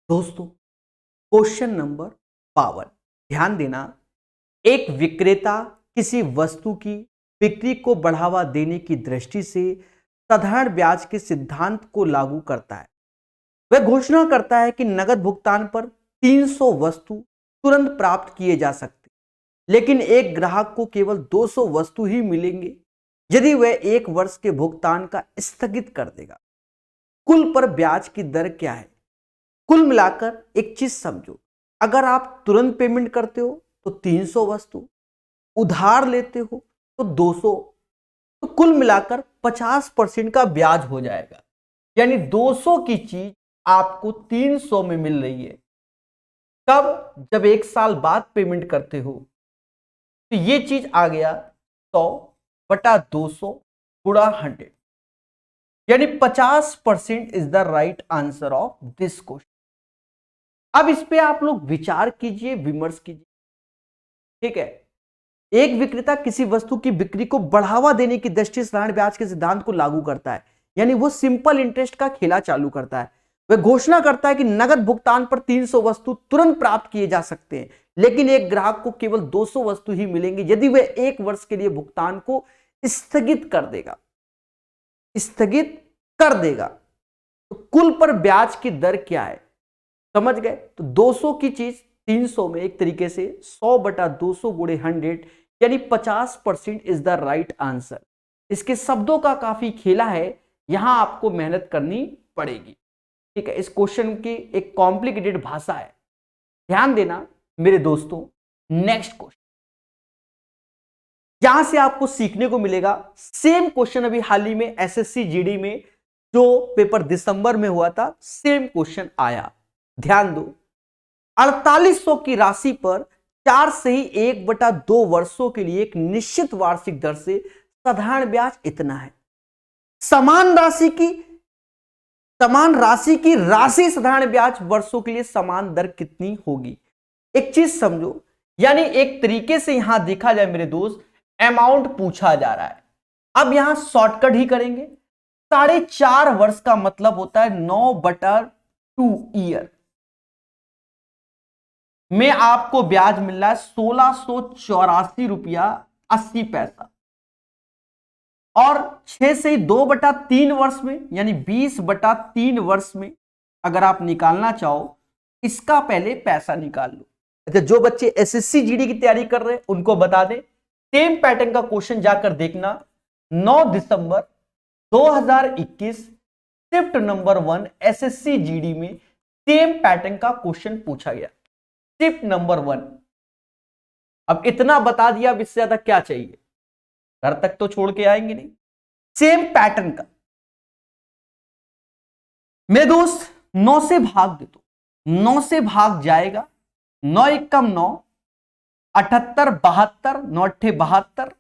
दोस्तों, question number 52। ध्यान देना। एक विक्रेता किसी वस्तु की बिक्री को बढ़ावा देने की दृष्टि से साधारण ब्याज के सिद्धांत को लागू करता है। वह घोषणा करता है कि नकद भुगतान पर 300 वस्तु तुरंत प्राप्त किए जा सकते, लेकिन एक ग्राहक को केवल 200 वस्तु ही मिलेंगे यदि वह 1 वर्ष के भुगतान का स्थगित कर देगा। कुल पर ब्याज की दर क्या है? कुल मिलाकर एक चीज समझो, अगर आप तुरंत पेमेंट करते हो तो 300 वस्तु, उधार लेते हो तो 200, तो कुल मिलाकर 50% का ब्याज हो जाएगा। यानी 200 की चीज आपको 300 में मिल रही है। कब? जब 1 साल बाद पेमेंट करते हो। तो ये चीज आ गया 100/200 गुणा 100, यानी 50% is the right answer of this question. अब इस पे आप लोग विचार कीजिए, विमर्श कीजिए। ठीक है, एक विक्रेता किसी वस्तु की बिक्री को बढ़ावा देने की दृष्टि से साधारण ब्याज के सिद्धांत को लागू करता है, यानी वो सिंपल इंटरेस्ट का खेला चालू करता है। वह घोषणा करता है कि नकद भुगतान पर 300 वस्तु तुरंत प्राप्त किए जा सकते हैं, लेकिन एक ग्राहक को केवल 200 वस्तु ही मिलेंगे यदि वह 1 वर्ष के लिए भुगतान को स्थगित कर देगा। स्थगित कर देगा। तो कुल पर ब्याज की दर क्या है? समझ गए? तो 200 की चीज 300 में एक तरीके से 100/200 गुणे 100, यानी 50% इज द राइट आंसर। इसके शब्दों का काफी खेला है, यहां आपको मेहनत करनी पड़ेगी। ठीक है, इस क्वेश्चन की एक कॉम्प्लिकेटेड भाषा है, ध्यान देना मेरे दोस्तों। नेक्स्ट क्वेश्चन, यहां से आपको सीखने को मिलेगा। सेम क्वेश्चन अभी हाल ही में एसएससी जीडी में जो पेपर दिसंबर में हुआ था, सेम क्वेश्चन आया। ध्यान दो, 4800 की राशि पर 4 से ही 1/2 वर्षों के लिए एक निश्चित वार्षिक दर से साधारण ब्याज इतना है। समान राशि की राशि साधारण ब्याज वर्षों के लिए समान दर कितनी होगी? एक चीज समझो, यानी एक तरीके से यहां देखा जाए मेरे दोस्त, अमाउंट पूछा जा रहा है। अब यहां शॉर्टकट ही करेंगे। 4.5 वर्ष का मतलब होता है 9/2 ईयर में आपको ब्याज मिल रहा है 1684 रुपया 80 पैसा। और 6 से 2/3 वर्ष में, यानी 20/3 वर्ष में अगर आप निकालना चाहो, इसका पहले पैसा निकाल लो। अच्छा, जो बच्चे एसएससी जीडी की तैयारी कर रहे हैं उनको बता दें, सेम पैटर्न का क्वेश्चन जाकर देखना। 9 दिसंबर 2021 शिफ्ट नंबर 1 एसएससी जीडी में सेम पैटर्न का क्वेश्चन पूछा गया, शिफ्ट नंबर 1। अब इतना बता दिया, अब इससे ज्यादा क्या चाहिए? घर तक तो छोड़ के आएंगे नहीं। सेम पैटर्न का मेरे दोस्त 9 से भाग दे दो, 9 से भाग जाएगा, 9 एकम 9, 78 72, 9 अट्ठे 72,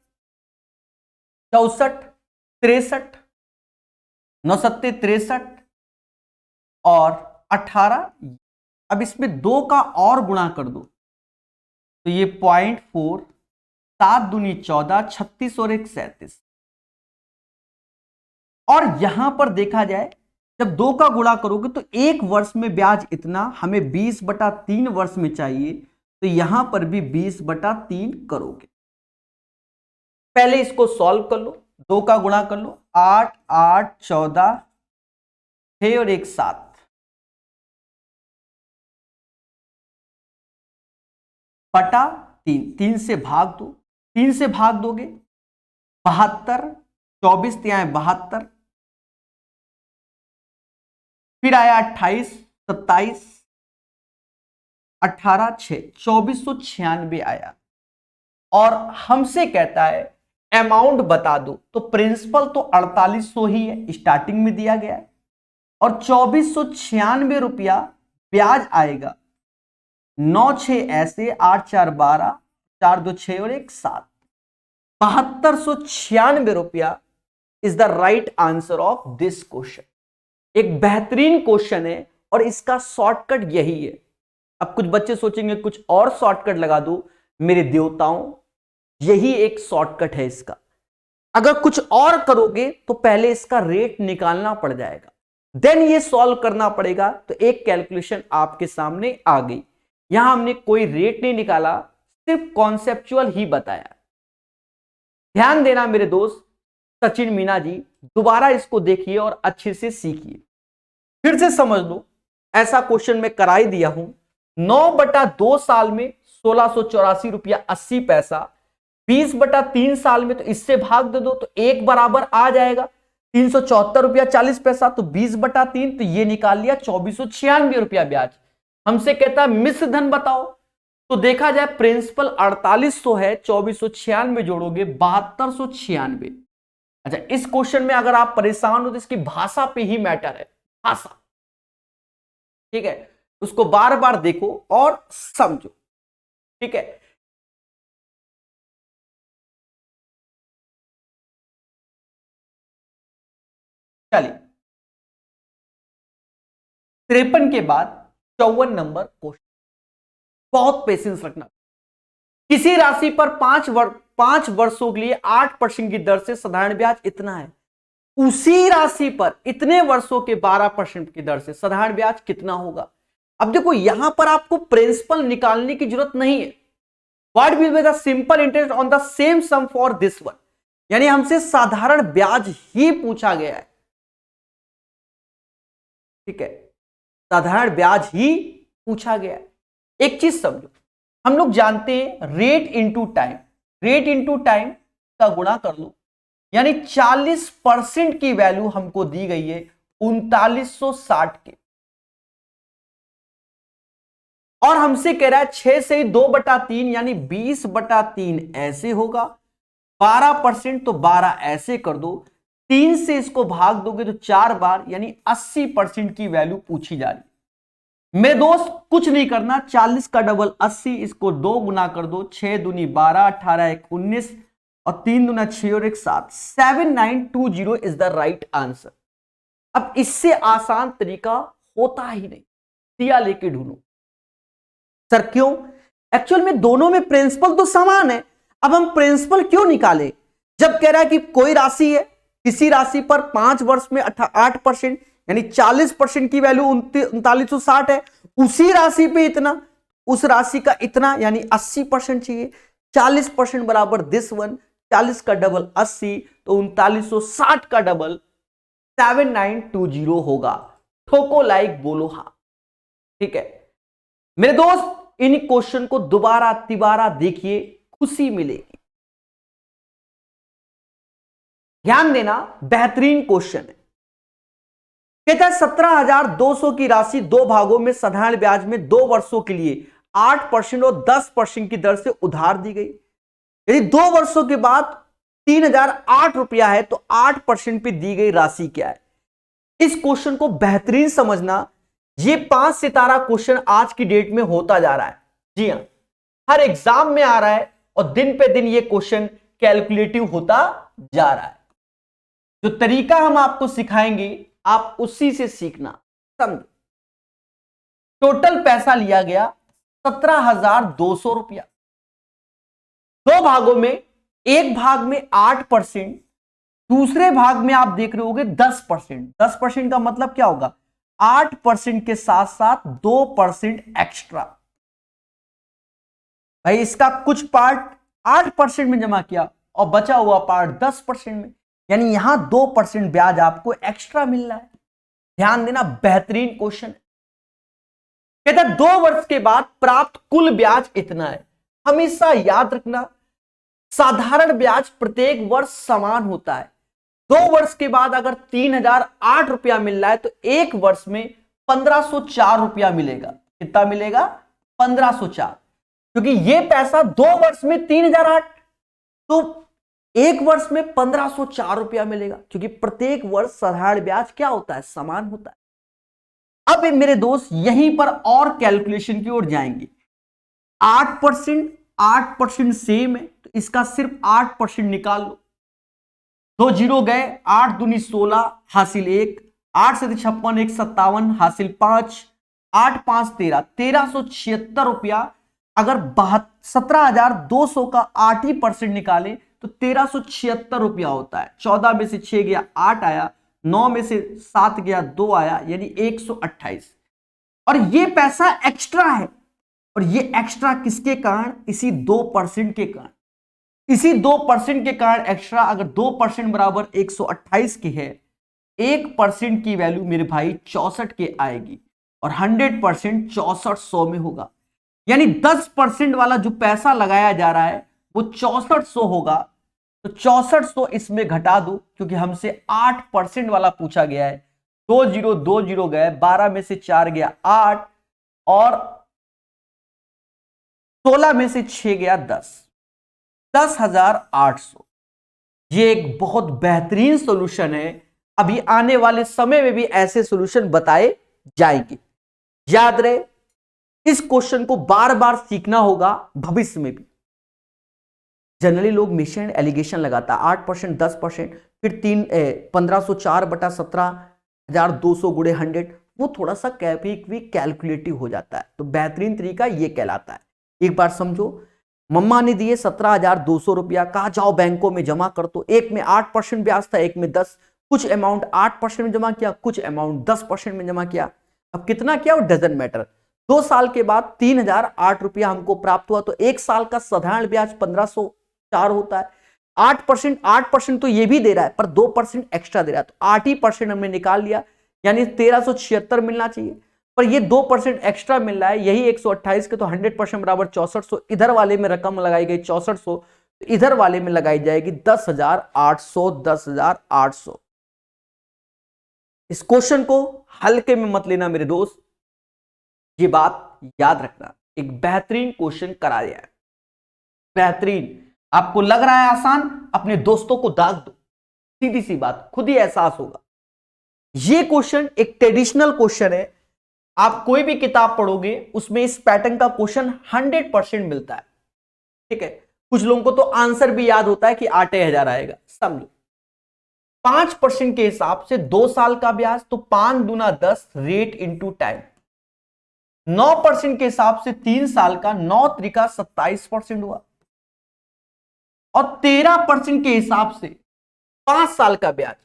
64 63, 9 सत्ते 63 और 18। अब इसमें 2 का और गुणा कर दो तो ये 0.4, 7 दूनी 14, 36 और 1 37। और यहां पर देखा जाए, जब 2 का गुणा करोगे तो 1 वर्ष में ब्याज इतना, हमें 20/3 वर्ष में चाहिए, तो यहां पर भी 20/3 करोगे। पहले इसको सॉल्व कर लो, 2 का गुणा कर लो, 8 8 14, 6 और 1 7, बटा 3, 3 से भाग दो, 3 से भाग दोगे 72, 24 तिहाई 72, फिर आया 28 27, 18 6, 2496 आया। और हमसे कहता है अमाउंट बता दो, तो प्रिंसिपल तो 4800 ही है, स्टार्टिंग में दिया गया है, और 2496 रुपया ब्याज आएगा। 9 6 ऐसे, 8 4 12, 4 2 6 और 1 7, 7296 रुपया is the right answer of this question. एक बेहतरीन क्वेश्चन है और इसका शॉर्टकट यही है। अब कुछ बच्चे सोचेंगे कुछ और शॉर्टकट लगा दो, मेरे देवताओं यही एक शॉर्टकट है इसका। अगर कुछ और करोगे तो पहले इसका रेट निकालना पड़ जाएगा। देन ये सॉल्व करना पड़ेगा। तो एक कैलकुलेशन आपके सामने आ गई। यहां हमने कोई रेट नहीं निकाला, सिर्फ कॉन्सेप्चुअल ही बताया। ध्यान देना मेरे दोस्त सचिन मीना जी, दोबारा इसको देखिए और अच्छे से सीखिए, फिर से समझ लो। ऐसा क्वेश्चन मैं करा ही दिया हूं। 9/2 साल में 1684 रुपया 80 पैसा, 20/3 साल में तो इससे भाग दे दो तो 1 बराबर आ जाएगा 374 रुपया 40 पैसा। तो 20/3 तो ये निकाल लिया 2496 रुपया ब्याज। हमसे कहता है मिश्र धन बताओ, तो देखा जाए प्रिंसिपल 4800 है, 2496 जोड़ोगे 7296। अच्छा, इस क्वेश्चन में अगर आप परेशान हो तो इसकी भाषा पे ही मैटर है, भाषा, ठीक है। उसको बार बार देखो और समझो, ठीक है। चलिए 53 के बाद 54 नंबर क्वेश्चन, बहुत पेशेंस रखना। किसी राशि पर 5 वर्षों के लिए 8% की दर से साधारण ब्याज इतना है, उसी राशि पर इतने वर्षों के 12% की दर से साधारण ब्याज कितना होगा। अब देखो यहां पर आपको प्रिंसिपल निकालने की जरूरत नहीं है। What will be the simple interest on the same sum for this one, यानी हमसे साधारण ब्याज ही पूछा गया है, ठीक है, साधारण ब्याज ही पूछा गया है। एक चीज समझो, हम लोग जानते हैं rate into time, rate into time का गुणा कर लो, यानी 40% की वैल्यू हमको दी गई है 3960 के, और हमसे कह रहा है 6 से 2/3 यानी 20/3 ऐसे होगा, 12% तो 12 ऐसे कर दो, 3 से इसको भाग दोगे तो 4 बार, यानी 80% की वैल्यू पूछी जा रही है। मेरे दोस्त कुछ नहीं करना, 40 का डबल 80, इसको 2 गुना कर दो, 6 दूनी 12, 18 1 19 और 3 दूना 6 और 1 7, 7920 इज द राइट आंसर। अब इससे आसान तरीका होता ही नहीं, दिया लेके ढूंढो। सर क्यों? एक्चुअल में दोनों में प्रिंसिपल तो समान है, अब हम प्रिंसिपल क्यों निकाले? जब कह रहा है कि कोई राशि है, किसी राशि पर 5 वर्ष में 8% यानी 40% की वैल्यू 3960 है, उसी राशि पे इतना, उस राशि का इतना यानी 80% चाहिए। 40% बराबर दिस वन, 40 का डबल 80, तो 3960 का डबल 7920 होगा। ठोको लाइक बोलो हाँ, ठीक है। मेरे दोस्त इन क्वेश्चन को दोबारा तिबारा देखिए, खुशी मिलेगी। ध्यान देना, बेहतरीन क्वेश्चन है। कहता है 17,200 की राशि 2 भागों में साधारण ब्याज में 2 वर्षों के लिए 8% और 10% की दर से उधार दी गई। यदि 2 वर्षों के बाद 3008 रुपया है तो 8% पे दी गई राशि क्या है? इस क्वेश्चन को बेहतरीन समझना, ये 5 सितारा क्वेश्चन आज की डेट में होता जा रहा है। जी हां, हर एग्जाम में आ रहा है और दिन पे दिन ये क्वेश्चन कैलकुलेटिव होता जा रहा है। जो तरीका हम आपको सिखाएंगे आप उसी से सीखना, समझो। टोटल पैसा लिया गया 17,200 रुपया, 2 भागों में, एक भाग में 8%, दूसरे भाग में आप देख रहे होगे 10%। 10% का मतलब क्या होगा? 8% के साथ साथ 2% एक्स्ट्रा। भाई इसका कुछ पार्ट 8% में जमा किया और बचा हुआ पार्ट 10% में, यानी यहां 2% ब्याज आपको एक्स्ट्रा मिल रहा है। ध्यान देना, बेहतरीन क्वेश्चन है। कहता है 2 वर्ष के बाद प्राप्त कुल ब्याज इतना है। हमेशा याद रखना, साधारण ब्याज प्रत्येक वर्ष समान होता है। 2 वर्ष के बाद अगर 3008 रुपया मिल रहा है तो एक वर्ष में 1504 रुपया मिलेगा। कितना मिलेगा? 1504, क्योंकि ये पैसा 2 वर्ष में 3008, तो एक वर्ष में 1504 रुपया मिलेगा, क्योंकि प्रत्येक वर्ष साधारण ब्याज क्या होता है? समान होता है। अब मेरे दोस्त यहीं पर और कैलकुलेशन की ओर जाएंगे। 8% सेम है तो इसका सिर्फ 8% निकाल लो। 2 जीरो गए, 8 दूनी 16 हासिल 1, 8 से 56 1 57 हासिल 5, 8 5 13, 1376 रुपया। अगर 17,200 का 8% निकाले तो 1376 रुपया होता है। 14 में से 6 गया 8 आया, 9 में से 7 गया, 2 आया, यानी 128। और ये पैसा एक्स्ट्रा है, और ये एक्स्ट्रा किसके कारण? इसी 2% के कारण। इसी 2% के कारण एक्स्ट्रा, अगर 2% बराबर 128 की है, 1% की वैल्यू मेरे भाई 64 के आएगी, और 100% 6400 में होगा। यानी 10% वाला जो पैसा लगाया जा रहा है वो 6400 होगा। तो 6400 इसमें घटा दो, क्योंकि हमसे 8% वाला पूछा गया है। 2020 गए, 12 में से 4 गया 8, और 16 में से 6 गया 10,800। ये एक बहुत बेहतरीन सॉल्यूशन है। अभी आने वाले समय में भी ऐसे सॉल्यूशन बताए जाएंगे। याद रहे, इस क्वेश्चन को बार बार सीखना होगा भविष्य में भी। जनरली लोग मिशन एलिगेशन लगाता है 8%, 10%, फिर 1504/17,200 गुणे 100, वो थोड़ा सा कैलकुलेटिव हो जाता है। तो बेहतरीन तरीका ये कहलाता है। एक बार समझो, मम्मा ने दिए 17,200 रुपया, कहा जाओ बैंकों में जमा कर दो। एक में 8% ब्याज था, एक में 10। कुछ अमाउंट 8% में जमा किया, कुछ अमाउंट 10% में जमा किया। अब कितना किया वो डजंट मैटर। 2 साल के बाद 3,008 रुपया हमको प्राप्त हुआ। तो एक साल का साधारण ब्याज 1504 होता है। 8% तो ये भी दे रहा है, पर 2% एक्स्ट्रा दे रहा है, तो 8% हमने निकाल लिया, यानी 1376 मिलना चाहिए। पर ये 2% एक्स्ट्रा मिल रहा है, यही 128 के, तो 100% बराबर 6400। इधर वाले में रकम लगाई गई 6400, तो इधर वाले में लगाई जाएगी 10,800। 10,800। इस क्वेश्चन को हल्के में मत लेना मेरे दोस्त, ये बात याद रखना। एक बेहतरीन क्वेश्चन कराया है, बेहतरीन। आपको लग रहा है आसान, अपने दोस्तों को दाग दो, सीधी सी बात, खुद ही एहसास होगा। ये क्वेश्चन एक ट्रेडिशनल क्वेश्चन है। आप कोई भी किताब पढ़ोगे उसमें इस पैटर्न का क्वेश्चन 100% मिलता है। ठीक है, कुछ लोगों को तो आंसर भी याद होता है कि 8,000 आएगा। समझो, 5% के हिसाब से 2 साल का ब्याज, तो 5 दूना 10 रेट इंटू टाइम। 9% के हिसाब से 3 साल का, 9 त्रिका 27% हुआ। और 13% के हिसाब से 5 साल का ब्याज,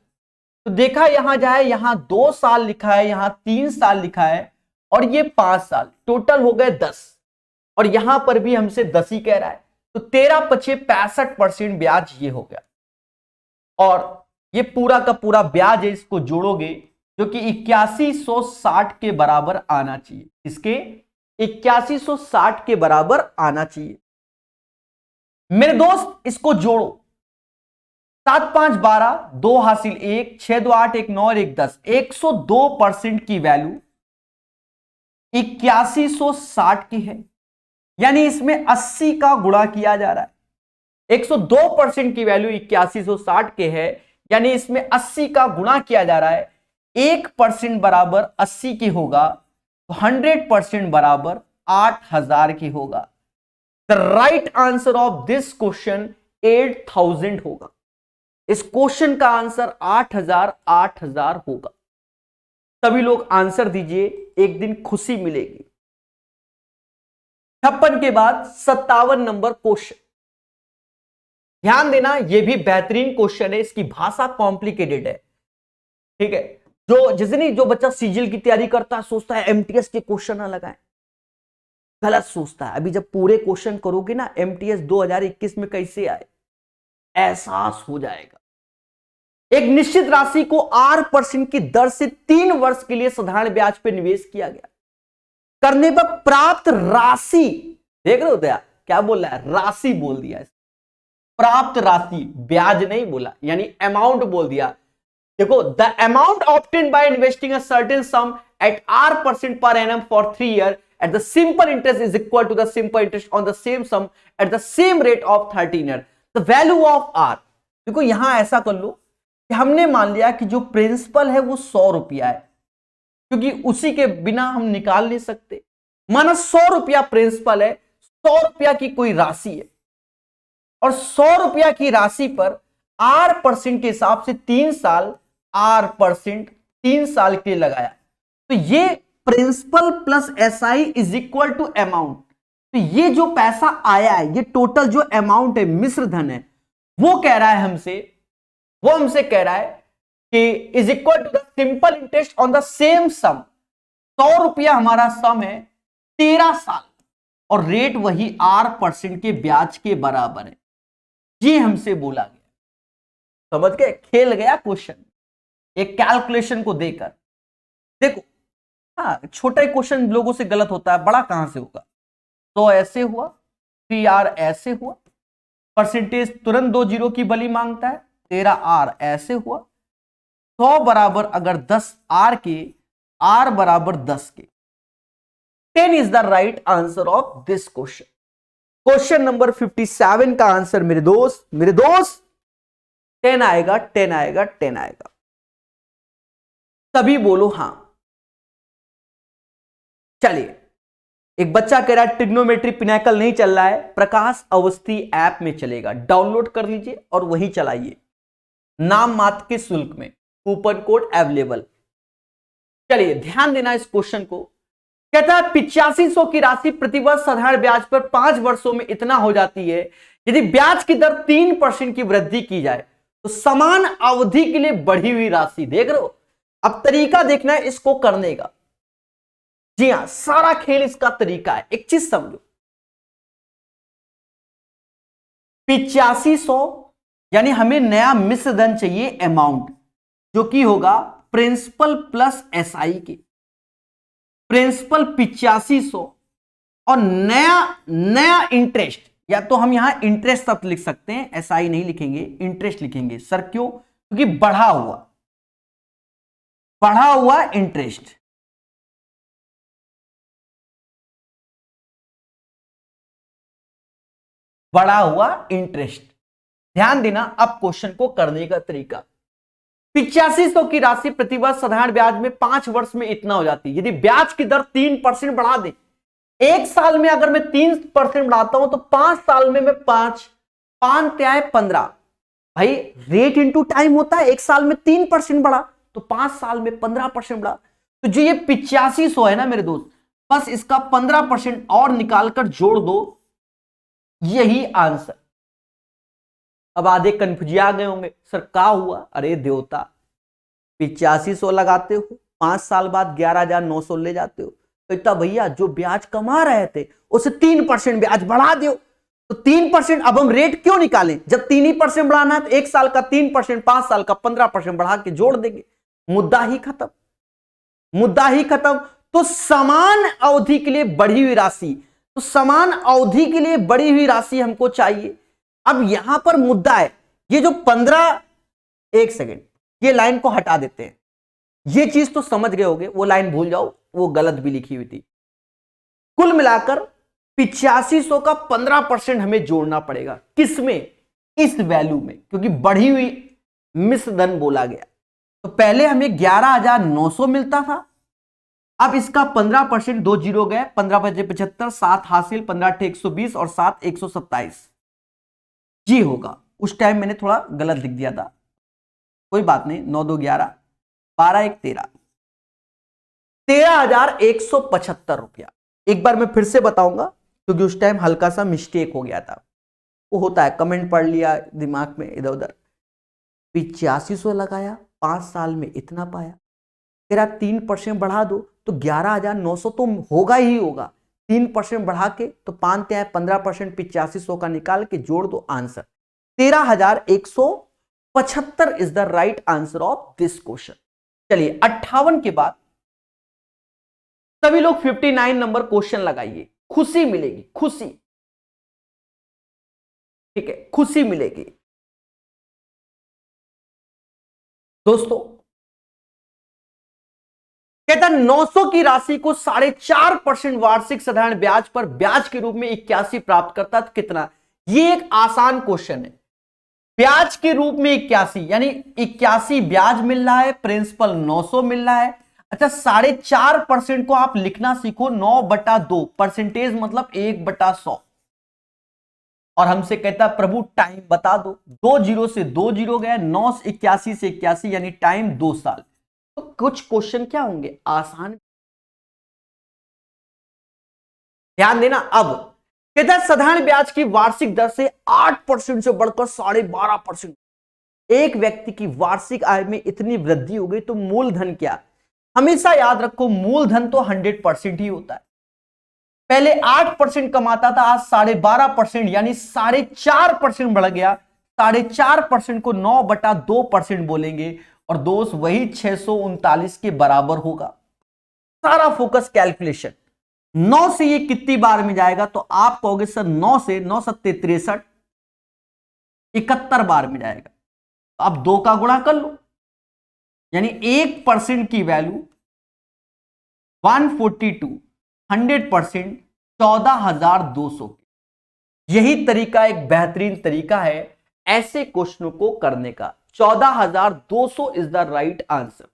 तो देखा यहां जाए, यहां 2 साल लिखा है, यहां 3 साल लिखा है, और ये 5 साल, टोटल हो गए 10। और यहां पर भी हमसे 10 ही कह रहा है, तो 13 पचे 65% ब्याज ये हो गया। और ये पूरा का पूरा ब्याज है, इसको जोड़ोगे जो कि 8160 के बराबर आना चाहिए। इसके 8160 के बराबर आना चाहिए। मेरे दोस्त इसको जोड़ो, 7 5 12, 2 हासिल 1, 6 2 8, 1 9 और 1 10, 102% की वैल्यू 8160 की है। यानी इसमें 80 का गुणा किया जा रहा है। 102% की वैल्यू 8160 के है, यानी इसमें 80 का गुणा किया जा रहा है। 1% बराबर 80 की होगा, तो 100% बराबर 8000 की होगा। The right answer of this question 8000 होगा। इस क्वेश्चन का आंसर 8000 होगा। सभी लोग आंसर दीजिए, एक दिन खुशी मिलेगी। 56 के बाद 57 नंबर क्वेश्चन, ध्यान देना, यह भी बेहतरीन क्वेश्चन है। इसकी भाषा कॉम्प्लिकेटेड है। ठीक है, जो बच्चा सीजीएल की तैयारी करता है सोचता है एमटीएस के क्वेश्चन ना लगाएं, गलत सोचता है। अभी जब पूरे क्वेश्चन करोगे ना, एमटीएस 2021 में कैसे आए, एहसास हो जाएगा। एक निश्चित राशि को 8% की दर से 3 वर्ष के लिए साधारण ब्याज पर निवेश किया गया। करने पर प्राप्त राशि, देख रहे हो क्या बोल रहा है, राशि बोल दिया, प्राप्त राशि, ब्याज नहीं बोला, यानी अमाउंट बोल दिया। देखो, the amount obtained by investing a certain sum at R% per annum for 3 years at the simple interest is equal to the simple interest on the same sum at the same rate of 13 years. The value of R, देखो यहां ऐसा कर लो कि हमने मान लिया कि जो प्रिंसिपल है वो 100 रुपया है, क्योंकि उसी के बिना हम निकाल नहीं सकते। माना 100 रुपया प्रिंसिपल है, 100 रुपया की कोई राशि है, और 100 रुपया की राशि पर R% के हिसाब से 3 साल, R% 3 साल के लिए लगाया। तो ये principal plus SI is equal to amount. तो ये जो पैसा आया है, ये टोटल जो अमाउंट है, मिश्र धन है, वो हमसे कह रहा है कि is equal to the simple interest on the same sum. 100 रुपया हमारा सम है, 13 साल, और रेट वही 8% के ब्याज के बराबर है। ये हमसे बोला गया। समझ गए? खेल गया क्वेश्चन एक कैलकुलेशन को देकर। देखो, हाँ, छोटा क्वेश्चन लोगों से गलत होता है, बड़ा कहां से होगा। तो ऐसे हुआ, 3R ऐसे हुआ, परसेंटेज तुरंत 2 जीरो की बली मांगता है, 13R ऐसे हुआ। 100 बराबर अगर 10R के, R बराबर 10 के, 10 is the right answer of this question. Question number 57 का आंसर मेरे दोस्त 10 आएगा, 10 आएगा, 10 आएगा। तभी बोलो हां। चलिए, एक बच्चा कह रहा है ट्रिग्नोमेट्री पिनाकल नहीं चल रहा है, प्रकाश अवस्थी ऐप में चलेगा, डाउनलोड कर लीजिए और वहीं चलाइए, नाम मात्र के शुल्क में, कूपन कोड अवेलेबल। चलिए ध्यान देना इस क्वेश्चन को। कहता है 8500 की राशि प्रतिवर्ष साधारण ब्याज पर 5 वर्षों में इतना हो जाती है, यदि ब्याज की दर 3% की वृद्धि की जाए तो समान अवधि के लिए बढ़ी हुई राशि, देख रहे हो, अब तरीका देखना है इसको करने का। जी हां, सारा खेल इसका तरीका है। एक चीज समझो, 8500 यानी हमें नया मिश्र धन चाहिए अमाउंट, जो कि होगा प्रिंसिपल प्लस एसआई के, प्रिंसिपल 8500 और नया इंटरेस्ट, या तो हम यहां इंटरेस्ट शब्द लिख सकते हैं, एसआई नहीं लिखेंगे, इंटरेस्ट लिखेंगे। सर क्यों? क्योंकि बढ़ा हुआ इंटरेस्ट। बढ़ा हुआ इंटरेस्ट। ध्यान देना अब क्वेश्चन को करने का तरीका। 8500 की राशि प्रतिवर्ष साधारण ब्याज में 5 वर्ष में इतना हो जाती है, यदि ब्याज की दर 3% बढ़ा दे। एक साल में अगर मैं 3% बढ़ाता हूं तो 5 साल में मैं 5 15। भाई रेट इंटू टाइम होता है, एक साल में 3% बढ़ा तो 5 साल में 15% बढ़ा। तो जो ये 8500 है ना मेरे दोस्त, बस इसका 15% और निकालकर जोड़ दो, यही आंसर। अब आधे कन्फ्यूजिया गए होंगे, सर क्या हुआ? अरे देवता, 8500 लगाते हो, 5 साल बाद 11,900 ले जाते हो, तो इतना भैया जो ब्याज कमा रहे थे उसे 3% ब्याज बढ़ा दो। तो 3%, अब हम रेट क्यों निकालें जब 3% बढ़ाना है? तो एक साल का 3%, 5 साल का 15% बढ़ा के जोड़ देंगे, मुद्दा ही खत्म। तो समान अवधि के लिए बढ़ी हुई राशि, तो समान अवधि के लिए बढ़ी हुई राशि हमको चाहिए। अब यहां पर मुद्दा है, ये जो 15, एक सेकेंड, ये लाइन को हटा देते हैं, ये चीज तो समझ गए होगे, वो लाइन भूल जाओ, वो गलत भी लिखी हुई थी। कुल मिलाकर 8500 का 15% हमें जोड़ना पड़ेगा, किसमें? इस वैल्यू में, क्योंकि बढ़ी हुई मिश्र धन बोला गया। तो पहले हमें 11,900 मिलता था, अब इसका 15%, 2 जीरो गए, 15 बजे 75, 7 हासिल, 15 × 120 और 7 127 जी होगा। उस टाइम मैंने थोड़ा गलत लिख दिया था, कोई बात नहीं। 9 2 11, 12 1 13, 13,175 रुपया। एक बार मैं फिर से बताऊंगा, क्योंकि उस टाइम हल्का सा मिस्टेक हो गया था, वो होता है, कमेंट पढ़ लिया दिमाग में इधर उधर। 8500 लगाया, 5 साल में इतना पाया, तेरा 3% बढ़ा दो तो 11,900 तो होगा ही होगा। 3% बढ़ा के तो 5 × 15%, 8500 का निकाल के जोड़ दो, answer 13,175 is the right answer of this question. चलिए 58 के बाद सभी लोग 59 नंबर क्वेश्चन लगाइए, खुशी मिलेगी, खुशी, ठीक है, खुशी मिलेगी दोस्तों। कहता 900 की राशि को 4.5% वार्षिक साधारण ब्याज पर ब्याज के रूप में 81 प्राप्त करता है, तो कितना? ये एक आसान क्वेश्चन है। ब्याज के रूप में 81 यानी 81 ब्याज मिल रहा है, प्रिंसिपल 900 मिल रहा है। अच्छा, 4.5% को आप लिखना सीखो, 9/2, परसेंटेज मतलब 1/100। और हमसे कहता प्रभु टाइम बता दो, 2 जीरो से 2 जीरो गए, 9 81 से 81 यानी टाइम 2 साल। तो कुछ क्वेश्चन क्या होंगे? आसान। ध्यान देना। अब कहता है साधारण ब्याज की वार्षिक दर से 8% से बढ़कर 12.5%। एक व्यक्ति की वार्षिक आय में इतनी वृद्धि हो गई तो मूलधन क्या? हमेशा याद रखो मूलधन तो 100% ही होता है। पहले 8% कमाता था, आज 12.5% यानी 4.5% बढ़ गया। 4.5% को 9/2% बोलेंगे और दोस्त वही 639 के बराबर होगा। सारा फोकस कैलकुलेशन। 9 से ये कितनी बार में जाएगा तो आप कहोगे सर 9 से 9 सत्ते 63, 71 बार में जाएगा। तो आप 2 का गुणा कर लो, यानी 1% की वैल्यू 142, 100% 14,200। यही तरीका एक बेहतरीन तरीका है ऐसे क्वेश्चनों को करने का। 14,200 इज द राइट आंसर।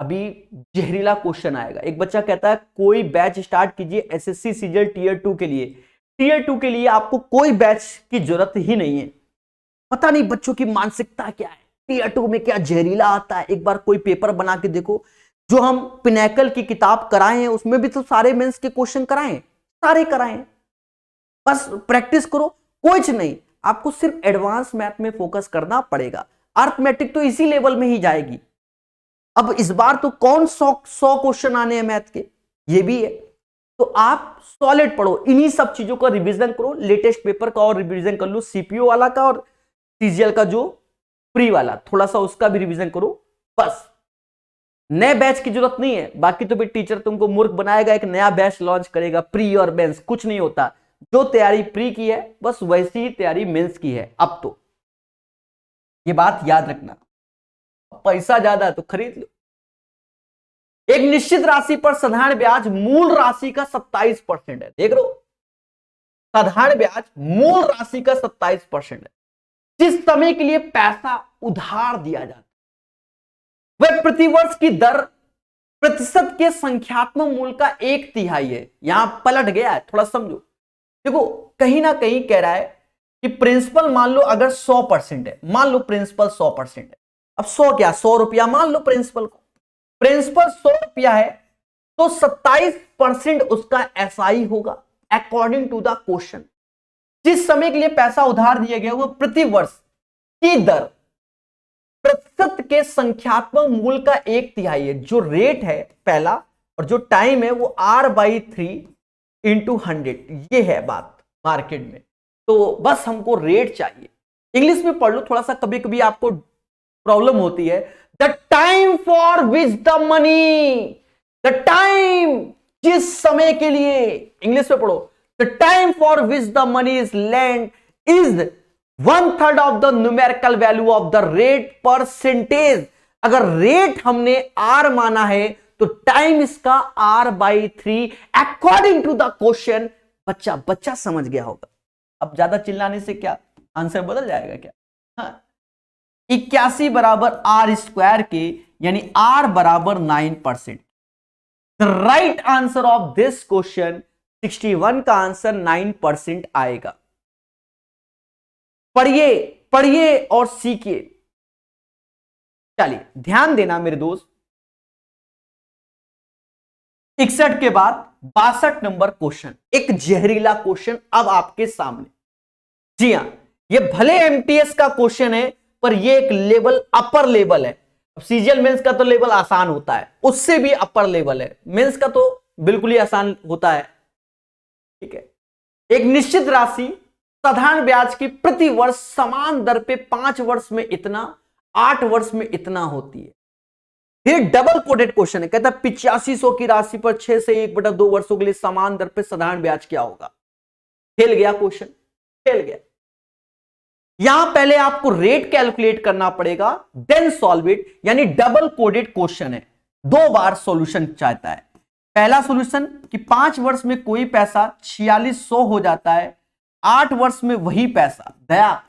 अभी जहरीला क्वेश्चन आएगा। एक बच्चा कहता है कोई बैच स्टार्ट कीजिए एसएससी सीजीएल टीयर 2 के लिए। टीयर 2 के लिए आपको कोई बैच की जरूरत ही नहीं है। पता नहीं बच्चों की मानसिकता क्या है, टीयर 2 में क्या जहरीला आता है। एक बार कोई पेपर बना के देखो, जो हम पिनैकल की किताब कराए हैं उसमें भी तो सारे मेंस के क्वेश्चन कराए, सारे कराए। बस प्रैक्टिस करो, कुछ नहीं, आपको सिर्फ एडवांस मैथ में फोकस करना पड़ेगा। अर्थमेटिक तो इसी लेवल में ही जाएगी। अब इस बार तो कौन 100 क्वेश्चन आने हैं मैथ के, ये भी है। तो आप सॉलिड पढ़ो, इन्हीं सब चीजों का रिवीजन करो। लेटेस्ट पेपर का और रिवीजन कर लो, सीपीओ वाला का और सीजीएल का जो प्री वाला, थोड़ा सा उसका भी रिवीजन करो। बस नए बैच की जरूरत नहीं है। बाकी तो भी टीचर तुमको मूर्ख बनाएगा, एक नया बैच लॉन्च करेगा प्री और मेंस, कुछ नहीं होता। जो तैयारी प्री की है बस वैसी ही तैयारी मेंस की है। अब तो ये बात याद रखना, पैसा ज्यादा है तो खरीद लो। एक निश्चित राशि पर साधारण ब्याज मूल राशि का 27% है। देख लो, साधारण ब्याज मूल राशि का 27% है। जिस समय के लिए पैसा उधार दिया जाता है वह प्रतिवर्ष की दर प्रतिशत के संख्यात्मक मूल का 1/3 है। यहां पलट गया है, थोड़ा समझो। देखो कहीं ना कहीं कह रहा है कि प्रिंसिपल मान लो अगर 100% है, मान लो प्रिंसिपल 100% है। अब 100 क्या, 100 रुपया मान लो प्रिंसिपल को। प्रिंसिपल 100 रुपया है तो 27% उसका एसआई होगा अकॉर्डिंग टू द क्वेश्चन। जिस समय के लिए पैसा उधार दिया गया वो प्रतिवर्ष की दर प्रतिशत के संख्यात्मक मूल का 1/3 है। जो रेट है पहला और जो टाइम है वो R/3 × 100। ये है बात मार्केट में। तो बस हमको रेट चाहिए। इंग्लिश में पढ़ लो थोड़ा सा, कभी कभी आपको प्रॉब्लम होती है। The time for which the money, the time जिस समय के लिए, इंग्लिश में पढ़ो, the time for which the money is lend is 1/3 of the numerical value of the rate percentage. अगर रेट हमने R माना है तो टाइम इसका R/3 according to the question. बच्चा समझ गया होगा। अब ज्यादा चिल्लाने से क्या आंसर बदल जाएगा क्या? हाँ, 81 बराबर R² के, यानी R बराबर 9%। The right answer of this question 61 का आंसर 9% आएगा। पढ़िए और सीखिए। चलिए ध्यान देना मेरे दोस्त। 61 के बाद 62 नंबर क्वेश्चन, एक जहरीला क्वेश्चन अब आपके सामने। जी हां, ये भले एमटीएस का क्वेश्चन है पर ये एक लेवल अपर लेवल है। सीजीएल मेंस का तो लेवल आसान होता है, उससे भी अपर लेवल है। मेंस का तो बिल्कुल ही आसान होता है। ठीक है, एक निश्चित राशि साधारण ब्याज की प्रति वर्ष समान दर पे 5 वर्ष में इतना, 8 वर्ष में इतना होती है। फिर डबल कोटेड क्वेश्चन है, कहता है 8500 की राशि पर 6 से 1/2 वर्षों के लिए समान दर पे साधारण ब्याज क्या होगा। खेल गया क्वेश्चन, खेल गया। यहां पहले आपको रेट कैलकुलेट करना पड़ेगा, देन सॉल्व इट। यानी डबल कोडेड क्वेश्चन है, 2 बार सॉल्यूशन चाहता है। पहला सॉल्यूशन कि 5 वर्ष में कोई पैसा 4600 हो जाता है, 8 वर्ष में वही पैसा दया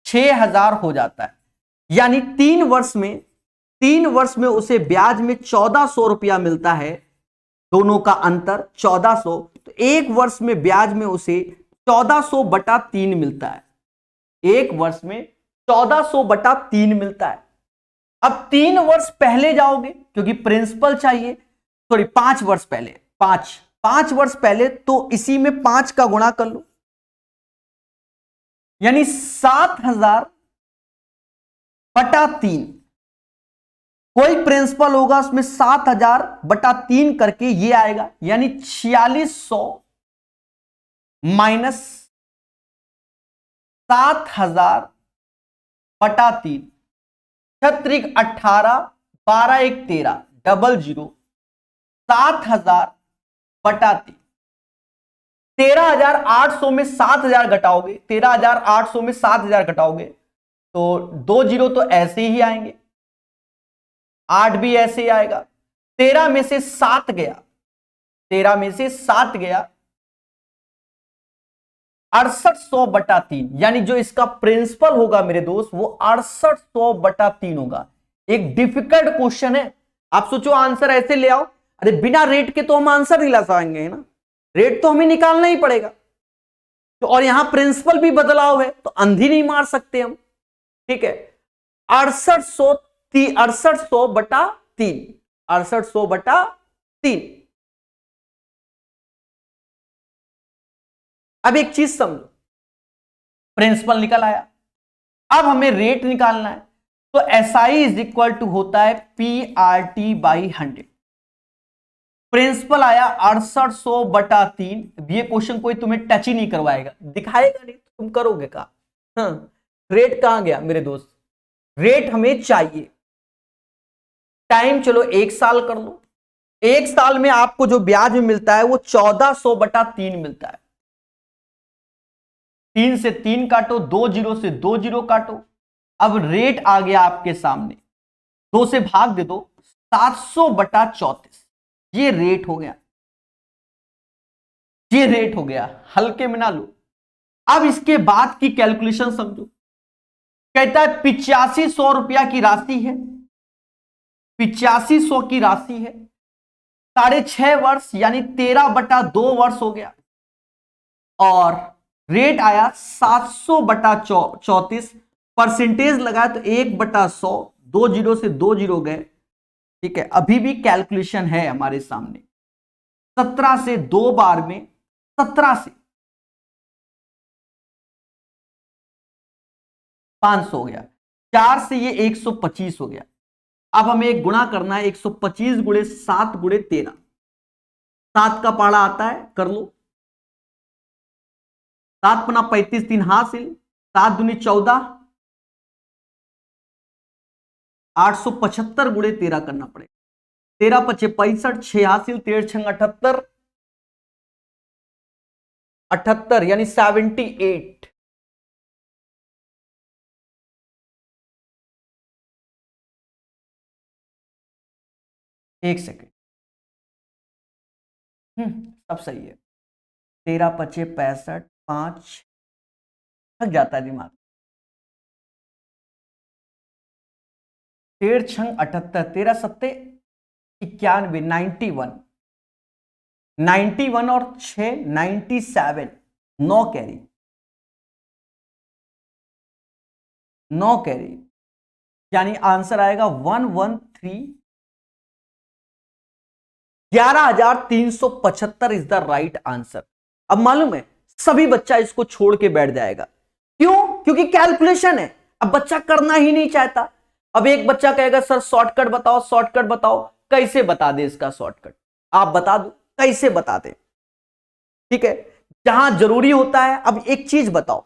6000 हो जाता है। यानी 3 वर्ष में उसे ब्याज में 1400 रुपया मिलता है। दोनों का अंतर 1400, तो 1 वर्ष में ब्याज में उसे 1400/3 मिलता है। 1 वर्ष में 1400/3 मिलता है। अब 3 वर्ष पहले जाओगे क्योंकि प्रिंसिपल चाहिए, सॉरी 5 वर्ष पहले, 5 वर्ष पहले, तो इसी में 5 का गुणा कर लो, यानी 7000 बटा 3, कोई प्रिंसिपल होगा उसमें 7000/3 करके ये आएगा, यानी 4600 माइनस 7000/3, 18, 12 1 13, 00, 7000/3, 13,800 में 7,000 घटाओगे, 13,800 में 7,000 घटाओगे तो 2 जीरो तो ऐसे ही आएंगे, 8 भी ऐसे ही आएगा, 13 में से 7 गया, 13 में से 7 गया, 6800/3, यानी जो इसका प्रिंसिपल होगा मेरे दोस्त वो 6800/3 होगा। एक डिफिकल्ट क्वेश्चन है, आप सोचो आंसर ऐसे ले आओ, अरे बिना रेट के तो हम आंसर नहीं ला पाएंगे ना, रेट तो हमें निकालना ही पड़ेगा। तो और यहां प्रिंसिपल भी बदलाव है तो अंधी नहीं मार सकते हम, ठीक है। 6800/3, 6800/3। अब एक चीज समझो, प्रिंसिपल निकल आया, अब हमें रेट निकालना है, तो SI इज इक्वल टू होता है PRT/100। प्रिंसिपल आया 6800/3, ये क्वेश्चन कोई तुम्हें टच ही नहीं करवाएगा, दिखाएगा नहीं, तुम करोगे का? हाँ, रेट कहां गया मेरे दोस्त, रेट हमें चाहिए। टाइम चलो 1 साल कर लो, 1 साल में आपको जो ब्याज में मिलता है वो 1400/3 मिलता है। 3 से 3 काटो, 2 जीरो से 2 जीरो काटो, अब रेट आ गया आपके सामने, 2 से भाग दे दो, 700/34, ये रेट हो गया, ये रेट हो गया, हल्के में ना लो। अब इसके बाद की कैलकुलेशन समझो, कहता है 8500 की राशि है, 8500 की राशि है, 6.5 वर्ष यानी 13/2 वर्ष हो गया, और रेट आया 700/34, परसेंटेज लगा तो 1/100, 2 जीरो से 2 जीरो गए, ठीक है। अभी भी कैलकुलेशन है हमारे सामने, 17 से 2 बार में 17 से 500 हो गया, 4 से ये 125 हो गया। अब हमें एक गुणा करना है, 125 गुणे 7 गुणे 13, 7 का पाड़ा आता है, कर लो, 7 पना 35, 3 हासिल, 7 दूनी 14, 875 गुणे 13 करना पड़ेगा, 13 पचे 65, 6 हासिल, 13 छंग 78, 78 यानी 78। एक सेकेंड, सब सही है, 13 पचे 65, 5 थक जाता है दिमाग, 13 छंग 78, 13 सत्ते 91, 91, 91 और 6 97, 9 कैरी, 9 कैरी, यानी आंसर आएगा 113, 11,375 इज द राइट आंसर। अब मालूम है सभी बच्चा इसको छोड़ के बैठ जाएगा, क्यों? क्योंकि कैलकुलेशन है, अब बच्चा करना ही नहीं चाहता। अब एक बच्चा कहेगा सर शॉर्टकट बताओ, शॉर्टकट बताओ, कैसे बता दे इसका शॉर्टकट, आप बता दो कैसे बता दे, ठीक है। जहां जरूरी होता है, अब एक चीज बताओ,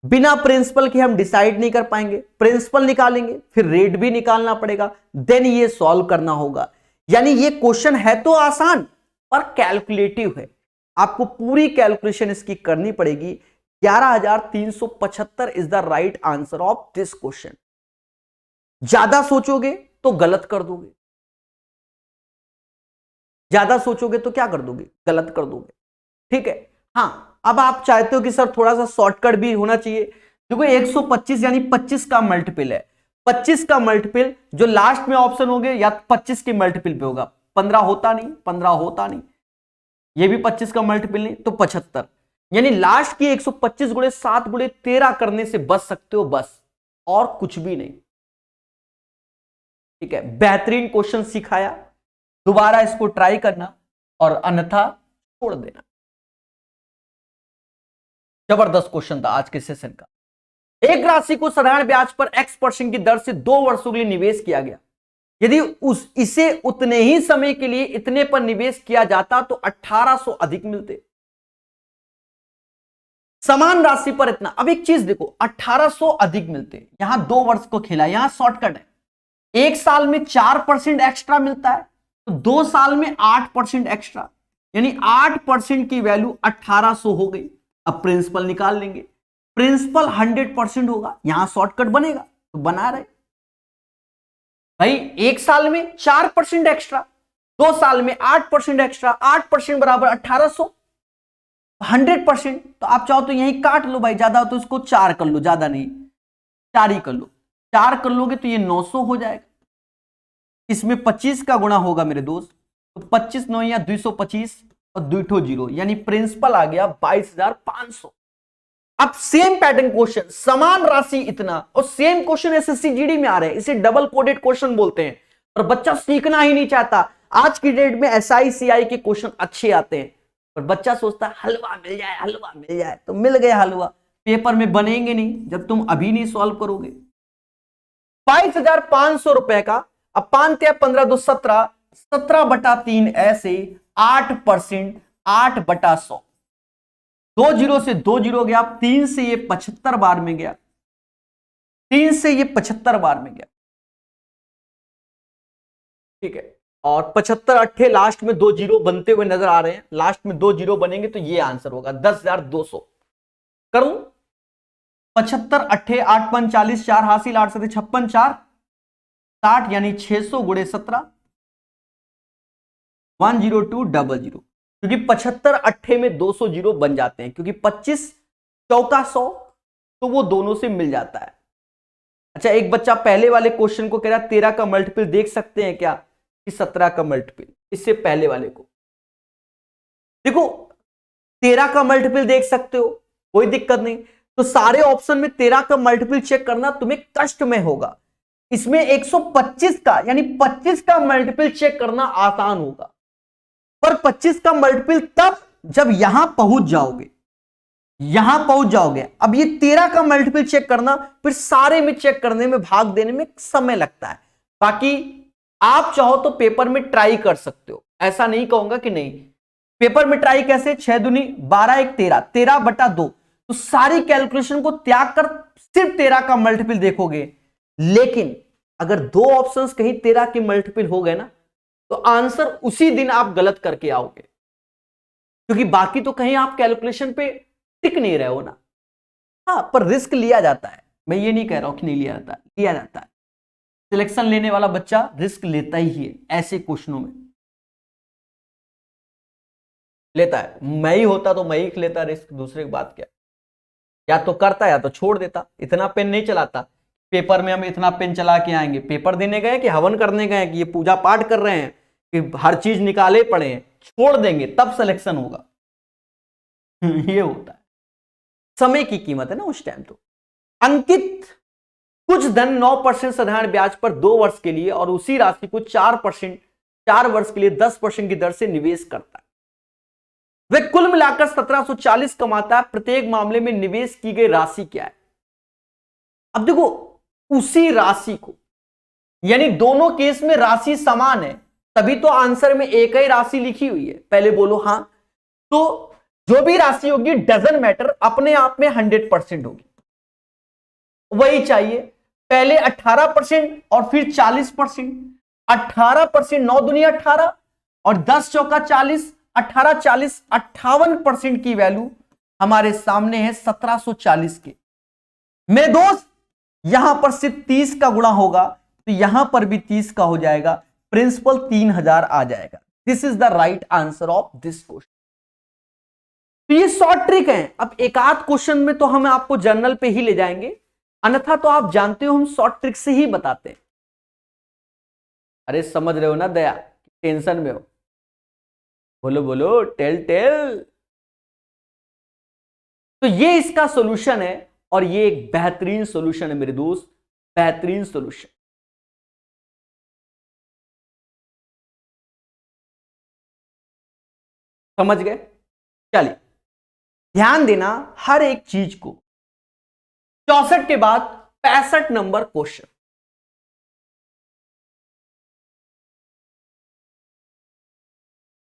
बिना प्रिंसिपल के हम डिसाइड नहीं कर पाएंगे, प्रिंसिपल निकालेंगे फिर रेट भी निकालना पड़ेगा, देन ये सॉल्व करना होगा। यानी ये क्वेश्चन है तो आसान पर कैलकुलेटिव है, आपको पूरी कैलकुलेशन इसकी करनी पड़ेगी। 11,375 is the right answer of this question. ज्यादा सोचोगे तो गलत कर दोगे, ज्यादा सोचोगे तो क्या कर दोगे, गलत कर दोगे, ठीक है। हाँ, अब आप चाहते हो कि सर थोड़ा सा शॉर्टकट भी होना चाहिए, देखो 125 यानी 25 का मल्टीपल है, 25 का मल्टीपल जो लास्ट में ऑप्शन हो गए या 25 के मल्टीपल पे होगा, 15 होता नहीं, 15 होता नहीं, ये भी 25 का मल्टीपल नहीं तो 75, यानी लास्ट की 125 गुणे 7 गुणे 13 करने से बच सकते हो बस, और कुछ भी नहीं, ठीक है। बेहतरीन क्वेश्चन सिखाया, दोबारा इसको ट्राई करना और अन्यथा छोड़ देना। जबरदस्त क्वेश्चन था आज के सेशन का। एक राशि को साधारण ब्याज पर x% की दर से 2 वर्षों के लिए निवेश किया गया। यदि इसे उतने ही समय के लिए इतने पर निवेश किया जाता तो 1800 अधिक मिलते। समान राशि पर इतना। अब एक चीज देखो, 1800 अधिक मिलते, यहां 2 वर्ष को खेला, यहां शॉर्टकट है। एक साल में 4% एक्स्ट्रा मिलता है, तो 2 साल में 8% एक्स्ट्रा, यानी 8% की वैल्यू 1800 हो गई। अब प्रिंसिपल निकाल लेंगे। प्रिंसिपल 100% होगा, यहां शॉर्टकट बनेगा तो बना रहे भाई। एक साल में 4% एक्स्ट्रा, 2 साल में 8% एक्स्ट्रा, 8% बराबर 1800, 100%। तो आप चाहो तो यही काट लो भाई, ज्यादा हो तो इसको 4 कर लो, ज्यादा नहीं 4 ही कर लो। 4 कर लोगे तो ये 900 हो जाएगा। इसमें 25 का गुणा होगा मेरे दोस्त, तो 25 9 या 225 और 2 जीरो, यानी प्रिंसिपल आ गया 22,500। अब सेम पैटर्न क्वेश्चन, समान राशि इतना, और सेम क्वेश्चन एसएससी जीडी में आ रहे हैं, इसे डबल कोडेड क्वेश्चन बोलते हैं। और बच्चा सीखना ही नहीं चाहता। आज की डेट में एसआई सीआई के क्वेश्चन अच्छे आते हैं, पर बच्चा सोचता है हलवा मिल जाए, हलवा मिल जाए। तो मिल गया हलवा, पेपर में बनेंगे नहीं जब तुम अभी नहीं सॉल्व करोगे। 22,500 रुपए का, अब 5 या 15 2 17, 17/3 ऐसे 8%, 8/100। 2 जीरो से 2 जीरो गया, 3 से ये 75 बार में गया, 3 से ये 75 बार में गया, ठीक है। और 75 अट्ठे लास्ट में 2 जीरो बनते हुए नजर आ रहे हैं, लास्ट में 2 जीरो बनेंगे तो ये आंसर होगा 10,200। करूं 75 अट्ठे 8 5 40, 4 हासिल, 8 7 56, 4 60, यानी 600 गुणे 17, 10200। क्योंकि 75 अट्ठे में 200 जीरो बन जाते हैं, क्योंकि 25 चौका 100, तो वो दोनों से मिल जाता है। अच्छा, एक बच्चा पहले वाले क्वेश्चन को कह रहा है 13 का मल्टीपल देख सकते हैं क्या, कि 17 का मल्टीपल। इससे पहले वाले को देखो, 13 का मल्टीपल देख सकते हो, कोई दिक्कत नहीं। तो सारे ऑप्शन में 13 का मल्टीपल चेक करना तुम्हें कष्ट में होगा। इसमें 125 का यानी 25 का मल्टीपल चेक करना आसान होगा। पर 25 का मल्टीपल तब जब यहां पहुंच जाओगे, यहां पहुंच जाओगे। अब ये 13 का मल्टीपल चेक करना, फिर सारे में चेक करने में, भाग देने में समय लगता है। बाकी आप चाहो तो पेपर में ट्राई कर सकते हो, ऐसा नहीं कहूंगा कि नहीं। पेपर में ट्राई कैसे, 6 दूनी 12 1 13, 13/2। तो सारी कैलकुलेशन को त्याग कर सिर्फ 13 का मल्टीपल देखोगे। लेकिन अगर 2 ऑप्शंस कहीं 13 के मल्टीपल हो गए ना, तो आंसर उसी दिन आप गलत करके आओगे, क्योंकि बाकी तो कहीं आप कैलकुलेशन पे टिक नहीं रहे हो ना। हाँ, पर रिस्क लिया जाता है, मैं ये नहीं कह रहा हूं कि नहीं लिया जाता, लिया जाता है। सिलेक्शन लेने वाला बच्चा रिस्क लेता ही है, ऐसे क्वेश्चनों में लेता है। मैं ही होता तो मैं ही लेता रिस्क, दूसरे की बात क्या। या तो करता या तो छोड़ देता, इतना पेन नहीं चलाता। पेपर में हम इतना पेन चला के आएंगे, पेपर देने गए कि हवन करने गए कि ये पूजा पाठ कर रहे हैं कि हर चीज निकाले पड़े हैं, छोड़ देंगे तब सिलेक्शन होगा। ये होता है, समय की कीमत है ना उस टाइम। तो अंकित कुछ धन 9% साधारण ब्याज पर 2 वर्ष के लिए और उसी राशि को 4% 4 वर्ष के लिए 10% की दर से निवेश करता है। वह कुल मिलाकर 1740 कमाता है। प्रत्येक मामले में निवेश की गई राशि क्या है। अब देखो, उसी राशि को, यानी दोनों केस में राशि समान है, तभी तो आंसर में एक ही राशि लिखी हुई है। पहले बोलो हाँ। तो जो भी राशि होगी डजंट मैटर, अपने आप में 100% होगी, वही चाहिए। पहले 18% और फिर 40%। 18%, 9 दूनी 18 और 10 चौका 40, 18 40 58% की वैल्यू हमारे सामने है 1740 के। मेरे दोस्त, यहां पर सिर्फ 30 का गुणा होगा, तो यहां पर भी 30 का हो जाएगा, प्रिंसिपल 3000 आ जाएगा। This is the right answer of this question. तो ये शॉर्ट ट्रिक है। अब एक आध क्वेश्चन में तो हम आपको जर्नल पे ही ले जाएंगे, अन्यथा तो आप जानते हो हम शॉर्ट ट्रिक से ही बताते हैं। अरे समझ रहे हो ना दया, टेंशन में हो, बोलो बोलो, टेल टेल। तो ये इसका सॉल्यूशन है, और ये एक बेहतरीन सॉल्यूशन है मेरे दोस्त, बेहतरीन सॉल्यूशन। समझ गए। चलिए ध्यान देना हर एक चीज को। 64 के बाद 65 नंबर क्वेश्चन।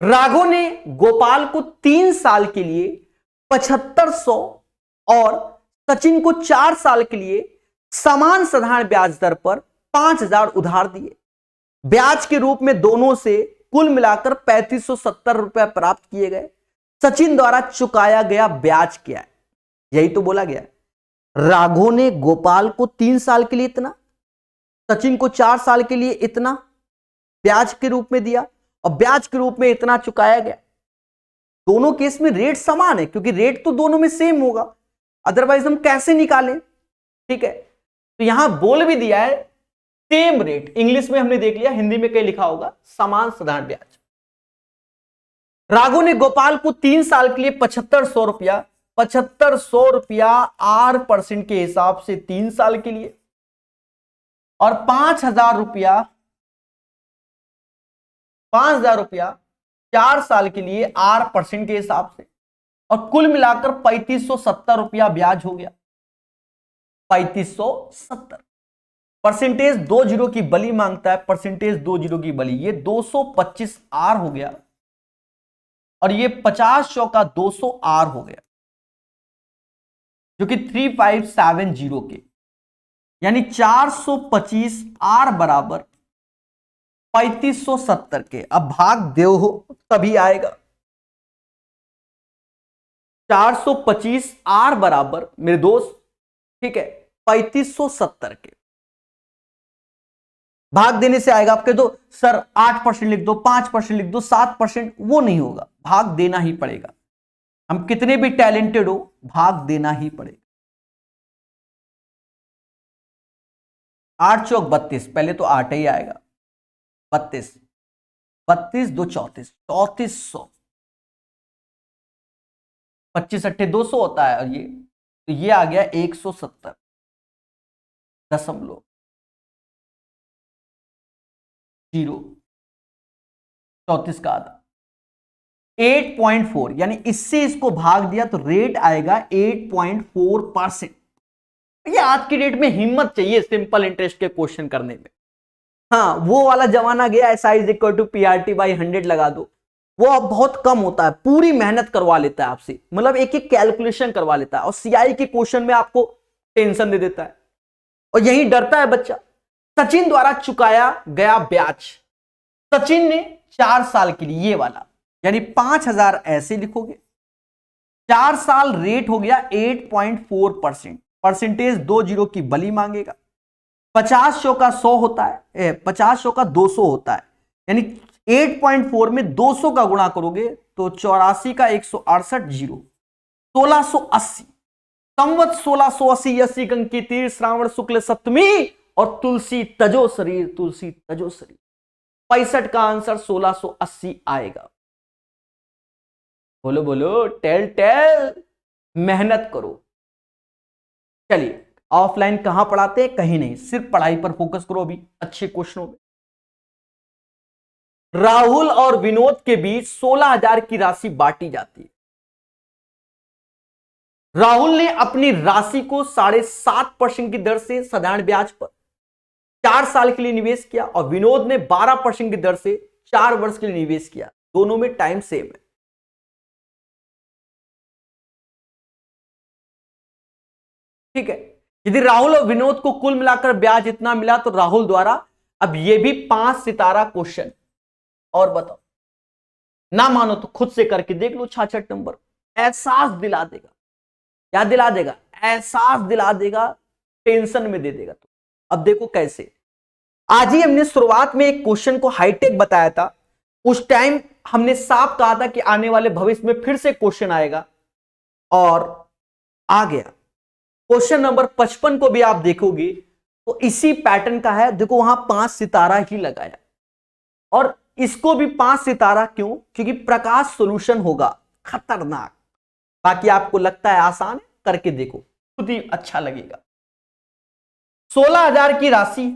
राघव ने गोपाल को 3 साल के लिए 7500 और सचिन को 4 साल के लिए समान साधारण ब्याज दर पर 5000 उधार दिए। ब्याज के रूप में दोनों से कुल मिलाकर 3570 रुपए प्राप्त किए गए। सचिन द्वारा चुकाया गया ब्याज क्या है? यही तो बोला गया। राघव ने गोपाल को 3 साल के लिए इतना, सचिन को 4 साल के लिए इतना ब्याज के रूप में दिया और ब्याज के रूप में इतना चुकाया गया। दोनों केस में रेट समान है क्योंकि रेट तो दोनों में सेम होगा, अदरवाइज हम कैसे निकालें? ठीक है, तो यहां बोल भी दिया है सेम रेट, इंग्लिश में हमने देख लिया, हिंदी में कहीं लिखा होगा समान साधारण ब्याज। राघव ने गोपाल को 3 साल के लिए 7500 रुपया 8% के हिसाब से 3 साल के लिए और 5000 रुपया 4 साल के लिए 8% के हिसाब से, और कुल मिलाकर 3570 रुपया ब्याज हो गया। 3570 परसेंटेज 2 जीरो की बली मांगता है, परसेंटेज 2 जीरो की बली, ये 225 आर हो गया और ये 50 चौका 200 आर हो गया जो कि 3570 के, यानी 425 आर बराबर 3570 के। अब भाग देव हो तभी आएगा। 425 आर बराबर मेरे दोस्त, ठीक है, 3570 के। भाग देने से आएगा। आप कह दो सर 8% लिख दो, 5% लिख दो, 7%, वो नहीं होगा, भाग देना ही पड़ेगा। हम कितने भी टैलेंटेड हो, भाग देना ही पड़ेगा। 8 चौक 32, पहले तो 8 ही आएगा। 32 32 2 34, 3400, 25 अट्ठे 200 होता है, और ये तो ये आ गया 170 दशमलव 0, 34 का आधा 8.4, यानी इससे इसको भाग दिया तो रेट आएगा 8.4%। ये आज की डेट में हिम्मत चाहिए सिंपल इंटरेस्ट के क्वेश्चन करने में। हाँ, वो वाला जमाना गया, S I is equal to PRT by 100 लगा दो, वो अब बहुत कम होता है। पूरी मेहनत करवा लेता है आपसे, मतलब एक एक कैलकुलेशन करवा लेता है, और CI के क्वेश्चन में आपको टेंशन दे देता है, और यही डरता है बच्चा। सचिन द्वारा चुकाया गया ब्याज, सचिन ने 4 साल के लिए, ये वाला, यानी 5000 ऐसे लिखोगे, 4 साल रेट हो गया 8.4%, परसेंटेज 2 जीरो की बली मांगेगा। 50 चौका 100 होता है, 50 चौका 200 होता है, यानी 8.4 में 200 का गुणा करोगे तो 84 का 168 जीरो 1680, संवत 1680, 80 कंकी तीर, श्रावण शुक्ल सप्तमी और तुलसी तजो शरीर, तुलसी तजो शरीर। 65 का आंसर 1680 आएगा। बोलो बोलो, टेल टेल, मेहनत करो। चलिए, ऑफलाइन कहां पढ़ाते हैं? कहीं नहीं, सिर्फ पढ़ाई पर फोकस करो अभी अच्छे क्वेश्चनों में। राहुल और विनोद के बीच 16,000 की राशि बांटी जाती है। राहुल ने अपनी राशि को 7.5% की दर से साधारण ब्याज पर 4 साल के लिए निवेश किया, और विनोद ने 12% की दर से 4 वर्ष के लिए निवेश किया। दोनों में टाइम सेम है। ठीक है, यदि राहुल और विनोद को कुल मिलाकर ब्याज इतना मिला तो राहुल द्वारा, अब यह भी 5 सितारा क्वेश्चन, और बताओ, ना मानो तो खुद से करके देख लो। 66 नंबर एहसास दिला देगा। क्या दिला देगा? एहसास दिला देगा, टेंशन में दे देगा। तो अब देखो कैसे। आज ही हमने शुरुआत में एक क्वेश्चन को हाईटेक बताया था, उस टाइम हमने साफ कहा था कि आने वाले भविष्य में फिर से क्वेश्चन आएगा, और आ गया। क्वेश्चन नंबर 55 को भी आप देखोगे तो इसी पैटर्न का है। देखो वहां 5 सितारा ही लगाया, और इसको भी 5 सितारा क्यों? क्योंकि प्रकाश सॉल्यूशन होगा, खतरनाक। बाकी आपको लगता है आसान है, करके देखो, खुद ही अच्छा लगेगा। 16,000 की राशि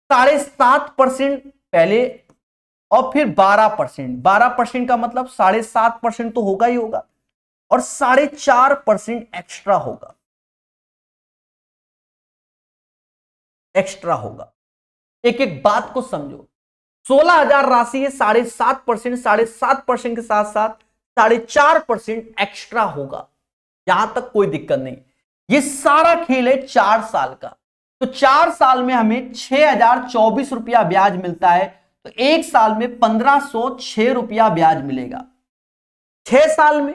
7.5% पहले, और फिर 12%। 12% का मतलब 7.5% तो होगा ही होगा, और 4.5% एक्स्ट्रा होगा, एक्स्ट्रा होगा। एक एक बात को समझो, 16,000 राशि है, 7.5%, 7.5% के साथ साथ 4.5% एक्स्ट्रा होगा, यहां तक कोई दिक्कत नहीं। ये सारा खेल है 4 साल का, तो 4 साल में हमें 6,024 रुपया ब्याज मिलता है, तो एक साल में 1,506 रुपया ब्याज मिलेगा। 6 साल में,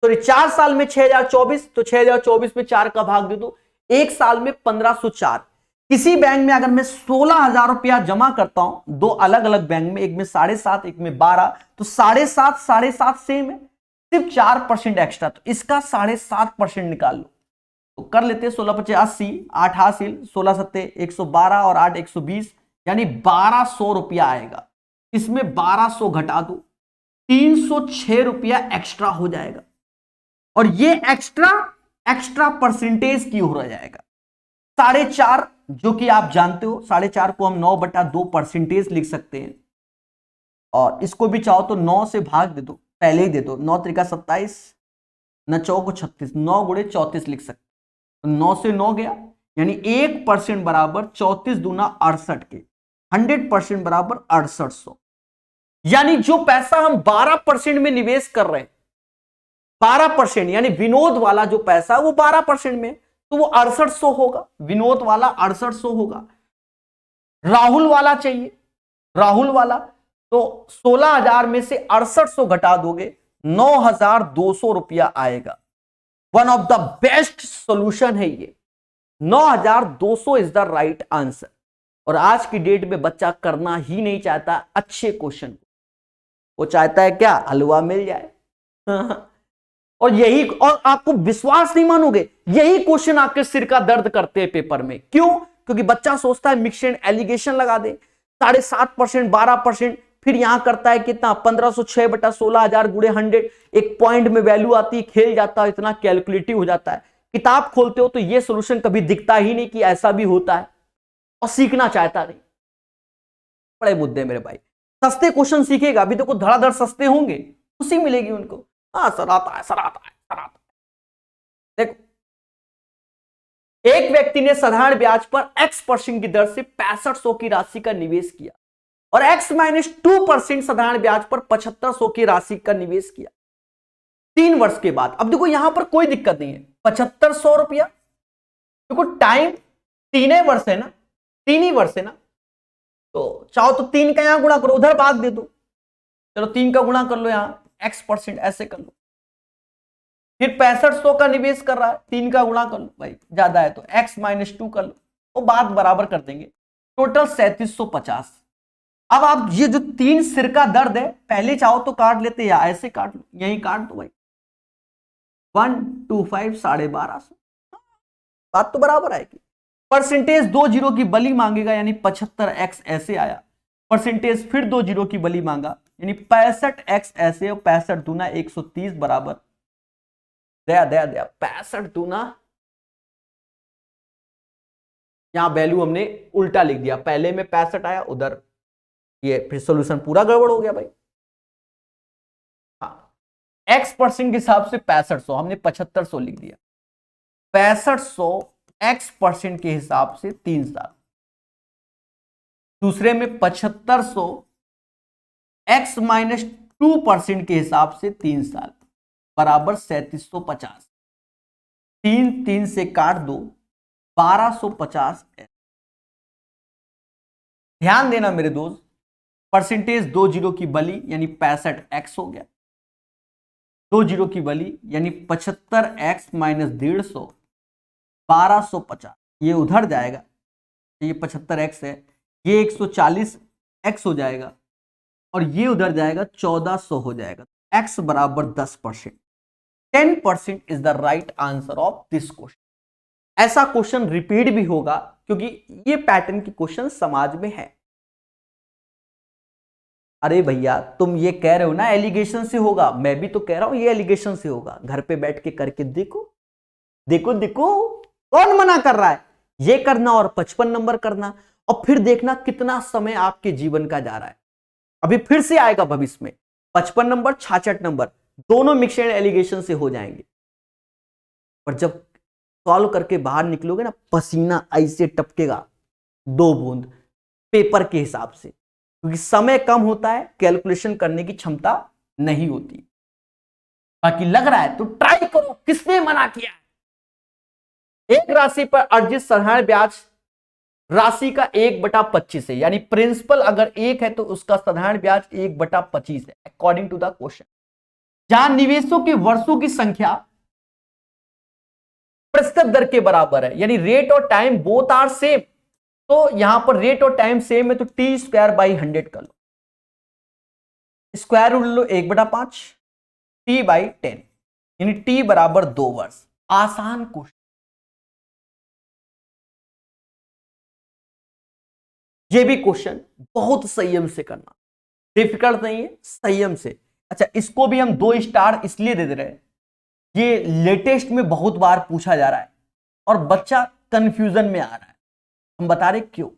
सॉरी 4 साल में 6,024, तो 6,024 में 4 का भाग दे दो, एक साल में 1,504। किसी बैंक में अगर मैं 16,000 रुपया जमा करता हूं, दो अलग अलग बैंक में, एक में 7.5, एक में 12, तो 7.5 सेम है, सिर्फ 4% एक्स्ट्रा, तो इसका 7.5% निकाल लो, तो कर लेते हैं 16 80, 8 हासिल, 16 सत्ते 112 और 8 120, यानी 1,200 रुपया आएगा। इसमें 1,200 घटा दो, 306 रुपया एक्स्ट्रा हो जाएगा, और ये एक्स्ट्रा परसेंटेज की हो जाएगा 4.5, जो कि आप जानते हो 4.5 को हम 9/2 लिख सकते हैं, और इसको भी चाहो तो 9 से भाग दे दो, पहले ही दे दो, 9 त्रिका 27, 9 चौको 36, 9 गुणे 34 लिख सकते, तो 9 से 9 गया, यानी 1% बराबर 34 दूना 68 के, 100% बराबर 6800। यानी जो पैसा हम 12% में निवेश कर रहे हैं, 12%, यानी विनोद वाला जो पैसा वो 12% में, तो वो 6800 होगा, विनोद वाला 6800 होगा। राहुल वाला चाहिए, राहुल वाला, तो 16,000 में से 6800 घटा दोगे, 9,200 रुपया आएगा। One of the best solution है ये, 9,200 इज द राइट आंसर। और आज की डेट में बच्चा करना ही नहीं चाहता अच्छे क्वेश्चन को, वो चाहता है क्या, हलवा मिल जाए। और यही, और आपको विश्वास नहीं मानोगे, यही क्वेश्चन आपके सिर का दर्द करते हैं पेपर में। क्यों? क्योंकि बच्चा सोचता है मिक्स एलिगेशन लगा दे, 7.5%, 12%, फिर यहां करता है कितना, 1,506/16,000 गुणे 100, एक पॉइंट में वैल्यू आती है, खेल जाता है, इतना कैलकुलेटिव हो जाता है। किताब खोलते हो तो ये सोल्यूशन कभी दिखता ही नहीं कि ऐसा भी होता है, और सीखना चाहता नहीं। बड़े मुद्दे मेरे भाई, सस्ते क्वेश्चन सीखेगा, अभी देखो धड़ाधड़ सस्ते होंगे, खुशी मिलेगी उनको, हाँ सर आता है, सर आता है, सर आता है। देखो, एक व्यक्ति ने साधारण ब्याज पर x% की दर से 6500 की राशि का निवेश किया, और x-2% साधारण ब्याज पर 7500 की राशि का निवेश किया 3 वर्ष के बाद। अब देखो यहां पर कोई दिक्कत नहीं है, 7500 रुपया, देखो टाइम 3 वर्ष है ना, 3 ही वर्ष है ना, तो चाहो तो 3 का यहां गुणा करो, उधर भाग दे दो, चलो 3 का गुणा कर लो, यहां x% ऐसे कर लो, फिर 6500 का निवेश कर रहा है, 3 का गुणा कर लो, भाई ज्यादा है तो x-2 कर लो, वो बात बराबर कर देंगे, टोटल 3750। अब आप ये जो 3 सिर का दर्द है, पहले चाहो तो काट लेते या ऐसे काट लो, यही काट दो भाई, 125 1250, बात तो बराबर आएगी। परसेंटेज 2 जीरो की बली मांगेगा, यानी 75x ऐसे आया, परसेंटेज फिर 2 जीरो की बली मांगा, यानी 65x ऐसे, और 65 दूना 130 बराबर, दया दया दया 65 दूना, यहां वैल्यू हमने उल्टा लिख दिया, पहले में 65 आया उधर, ये फिर सॉल्यूशन पूरा गड़बड़ हो गया भाई। हाँ, x% के हिसाब से 6500, हमने 7500 लिख दिया, 6500 x% के हिसाब से 3 साल, दूसरे में 7500 x-2% के हिसाब से 3 साल बराबर 3750, 3 से काट दो, 1250। ध्यान देना मेरे दोस्त, परसेंटेज 2 जीरो की बली यानी 65x हो गया, 2 जीरो की बली यानी 75x - 150, 1250, ये उधर जाएगा, ये 75x है, ये 140x हो जाएगा, और ये उधर जाएगा 1400 हो जाएगा, x बराबर 10%। 10% is the right answer of this question. ऐसा क्वेश्चन रिपीट भी होगा क्योंकि ये पैटर्न की क्वेश्चन समाज में है। अरे भैया तुम ये कह रहे हो ना एलिगेशन से होगा, मैं भी तो कह रहा हूं ये एलिगेशन से होगा, घर पे बैठ के करके देखो देखो देखो, कौन मना कर रहा है? ये करना और 55 नंबर करना, और फिर देखना कितना समय आपके जीवन का जा रहा है। अभी फिर से आएगा भविष्य में 55 नंबर 66 नंबर, दोनों मिक्स एंड एलिगेशन से हो जाएंगे, पर जब सॉल्व करके बाहर निकलोगे ना, पसीना ऐसे टपकेगा 2 बूंद पेपर के हिसाब से, क्योंकि समय कम होता है, कैलकुलेशन करने की क्षमता नहीं होती। बाकी लग रहा है तो ट्राई करो, किसने मना किया? एक राशि पर अर्जित साधारण ब्याज राशि का 1/25 है, यानी प्रिंसिपल अगर 1 है तो उसका साधारण ब्याज 1/25 है अकॉर्डिंग टू द क्वेश्चन। जहां निवेशों के वर्षों की संख्या प्रतिशत दर के बराबर है, यानी रेट और टाइम बोथ आर सेम, तो यहां पर रेट और टाइम सेम है तो t²/100 कर लो, स्क्वायर रूट लो 1/5 t/10, यानी t बराबर 2 वर्ष। आसान क्वेश्चन, ये भी क्वेश्चन बहुत संयम से करना, डिफिकल्ट नहीं है, संयम से। अच्छा, इसको भी हम 2 स्टार इसलिए दे रहे हैं, ये लेटेस्ट में बहुत बार पूछा जा रहा है और बच्चा कंफ्यूजन में आ रहा है, हम बता रहे क्यों।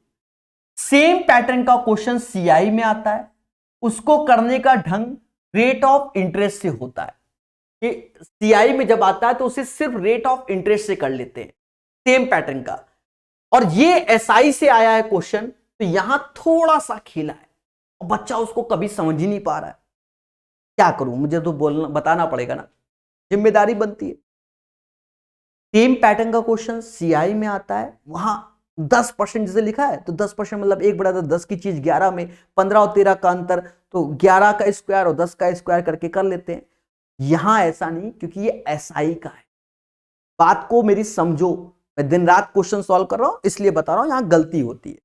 सेम पैटर्न का क्वेश्चन सीआई में आता है, उसको करने का ढंग रेट ऑफ इंटरेस्ट से होता है। ये सीआई में जब आता है तो उसे सिर्फ रेट ऑफ इंटरेस्ट से कर लेते हैं, सेम पैटर्न का। और ये एसआई से आया है क्वेश्चन, तो यहां थोड़ा सा खेला है और बच्चा उसको कभी समझ ही नहीं पा रहा है। क्या करूं, मुझे तो बोलना बताना पड़ेगा ना, जिम्मेदारी बनती है। सेम पैटर्न का क्वेश्चन सीआई में आता है, वहां 10% जैसे लिखा है तो 10% मतलब 1/10 की चीज 11 में, 15 और 13 का अंतर, तो 11 का स्क्वायर और 10 का स्क्वायर करके कर लेते हैं। यहां ऐसा नहीं, क्योंकि ये एसआई का है। बात को मेरी समझो, मैं दिन रात क्वेश्चन सॉल्व कर रहा हूं इसलिए बता रहा हूं, यहां गलती होती है।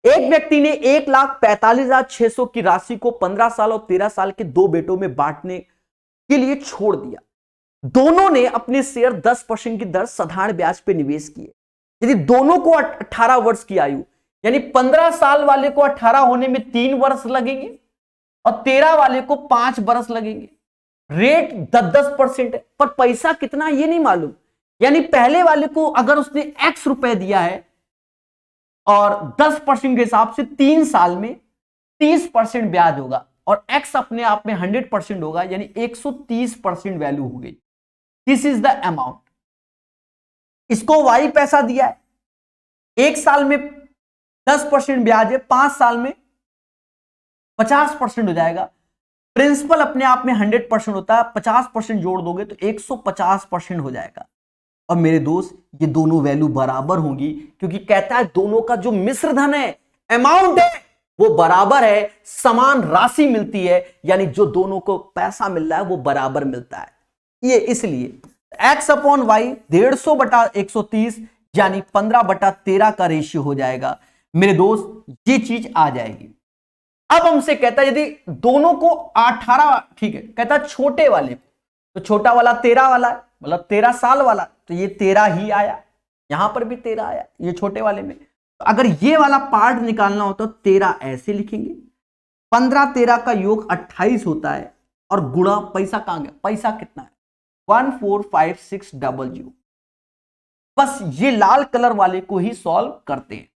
एक व्यक्ति ने 1,45,600 की राशि को 15 साल और 13 साल के 2 बेटों में बांटने के लिए छोड़ दिया। दोनों ने अपने शेयर 10% की दर साधारण ब्याज पर निवेश किए। यदि दोनों को 18 वर्ष की आयु, यानी 15 साल वाले को 18 होने में 3 वर्ष लगेंगे और 13 वाले को 5 वर्ष लगेंगे। रेट 10% है, पर पैसा कितना ये नहीं मालूम। यानी पहले वाले को अगर उसने x रुपए दिया है और 10% के हिसाब से 3 साल में 30% ब्याज होगा, और x अपने आप में 100% होगा, यानी 130% वैल्यू हो गई। This is the amount. इसको y पैसा दिया है, 1 साल में 10% ब्याज है, 5 साल में 50% हो जाएगा। प्रिंसिपल अपने आप में 100% होता है, 50% जोड़ दोगे तो 150% हो जाएगा। और मेरे दोस्त, ये दोनों वैल्यू बराबर होंगी, क्योंकि कहता है दोनों का जो मिश्र धन है, अमाउंट है, वो बराबर है, समान राशि मिलती है, यानी जो दोनों को पैसा मिल रहा है वो बराबर मिलता है। ये इसलिए x/y 150/130 यानी 15/13 का रेशियो हो जाएगा। मेरे दोस्त, ये चीज आ जाएगी। अब हमसे कहता है यदि दोनों को 18, ठीक है, कहता है छोटे वाले, तो छोटा वाला 13 वाला है, मतलब 13 साल वाला, तो ये 13 ही आया, यहां पर भी 13 आया ये छोटे वाले में। तो अगर ये वाला पार्ट निकालना होता तो 13 ऐसे लिखेंगे, 15-13 का योग 28 होता है, और गुणा पैसा कहां गया, पैसा कितना है 145,600। बस ये लाल कलर वाले को ही सॉल्व करते हैं।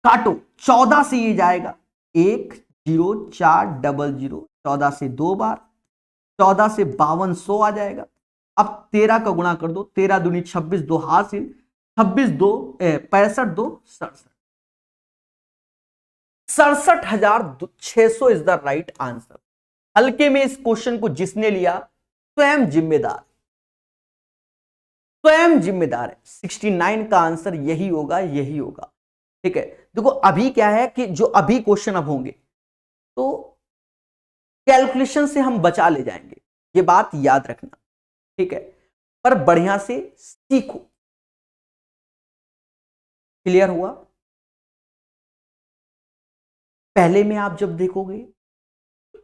काटो, 14 से ये जाएगा 10400, 14 से 2 बार, 14 से 5200 आ जाएगा। अब 13 का गुणा कर दो, 13 दूनी 26, 2 हासिल, 26 2 65 2 67, 67,600 इज द राइट आंसर। हल्के में इस क्वेश्चन को जिसने लिया स्वयं जिम्मेदार, स्वयं जिम्मेदार है। 69 का आंसर यही होगा, यही होगा। ठीक है, देखो अभी क्या है कि जो अभी क्वेश्चन अब होंगे तो कैलकुलेशन से हम बचा ले जाएंगे, ये बात याद रखना, ठीक है, पर बढ़िया से सीखो। क्लियर हुआ? पहले में आप जब देखोगे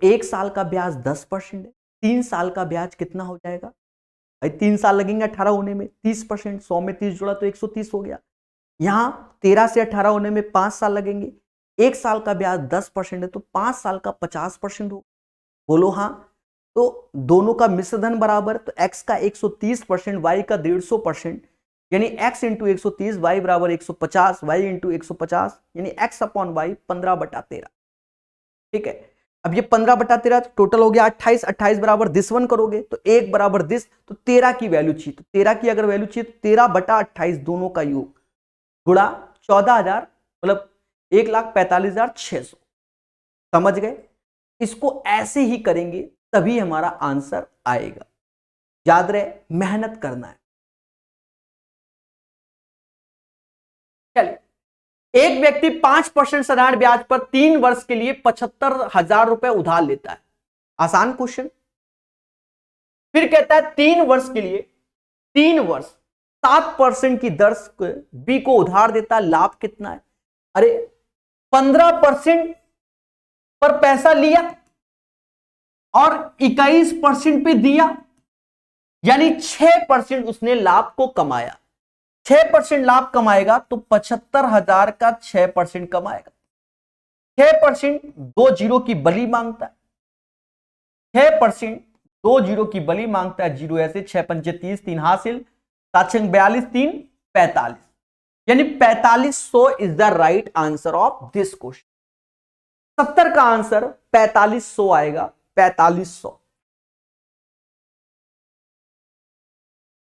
1 साल का ब्याज 10% है, 3 साल का ब्याज कितना हो जाएगा भाई, 3 साल लगेंगे 18 होने में, 30%, 100 में 30 जोड़ा तो 130 हो गया। यहां 13 से 18 होने में 5 साल लगेंगे, 1 साल का ब्याज 10% है तो 5 साल का 50% हो। बोलो हाँ। तो दोनों का मिश्र धन बराबर, तो x का 130%, y का 150%, यानी x इंटू 130, y बराबर 150, y इंटू 150, यानी x/y 15/13। ठीक है, अब ये 15/13 टोटल हो गया 28, 28 बराबर दिस वन करोगे तो 1 बराबर दिस, तो 13 की वैल्यू चाहिए, तो 13 की अगर वैल्यू चाहिए तो 13/28 दोनों का योग गुणा 14,000 मतलब 1,45,600। समझ गए? इसको ऐसे ही करेंगे तभी हमारा आंसर आएगा। याद रहे, मेहनत करना है। चलिए, एक व्यक्ति 5% साधारण ब्याज पर 3 वर्ष के लिए 75,000 रुपए उधार लेता है। आसान क्वेश्चन। फिर कहता है 3 वर्ष के लिए 3 वर्ष 7% की दर से बी को उधार देता है, लाभ कितना है? अरे 15% पर पैसा लिया और 21% पे दिया, यानी 6% उसने लाभ को कमाया। 6% लाभ कमाएगा तो 75,000 का 6% कमाएगा। 6% 2 जीरो की बली मांगता है। 6% 2 जीरो की बली मांगता है। जीरो ऐसे 6 पंचे 30, 3 हासिल, 7 6 42, 3 45, यानी 4500 is the right answer of this question. 70 का आंसर 4500 आएगा। 4500।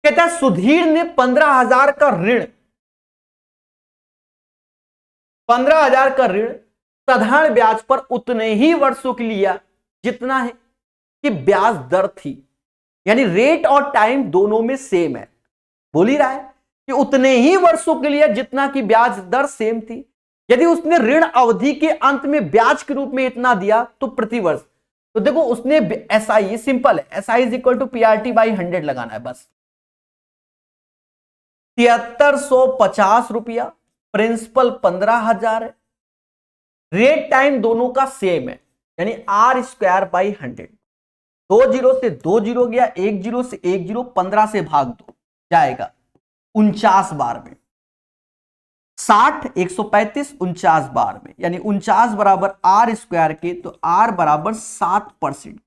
कहता है सुधीर ने 15,000 का ऋण 15,000 का ऋण साधारण ब्याज पर उतने ही वर्षों के लिया जितना है कि ब्याज दर थी, यानी रेट और टाइम दोनों में सेम है। बोल ही रहा है कि उतने ही वर्षों के लिए जितना की ब्याज दर सेम थी। यदि उसने ऋण अवधि के अंत में ब्याज के रूप में इतना दिया तो प्रति वर्ष, तो देखो उसने एसआई, सिंपल है, SI is equal to PRT by 100 लगाना है बस। 7350 रुपया, प्रिंसिपल 15,000 है, रेट टाइम दोनों का सेम है, यानी r²/100। 2 जीरो से 2 जीरो गया, 1 जीरो से 1 जीरो, 15 से भाग दो जाएगा 49 बार में। 60 135 49 बार में, यानी 49 बराबर r² के, तो r बराबर 7%,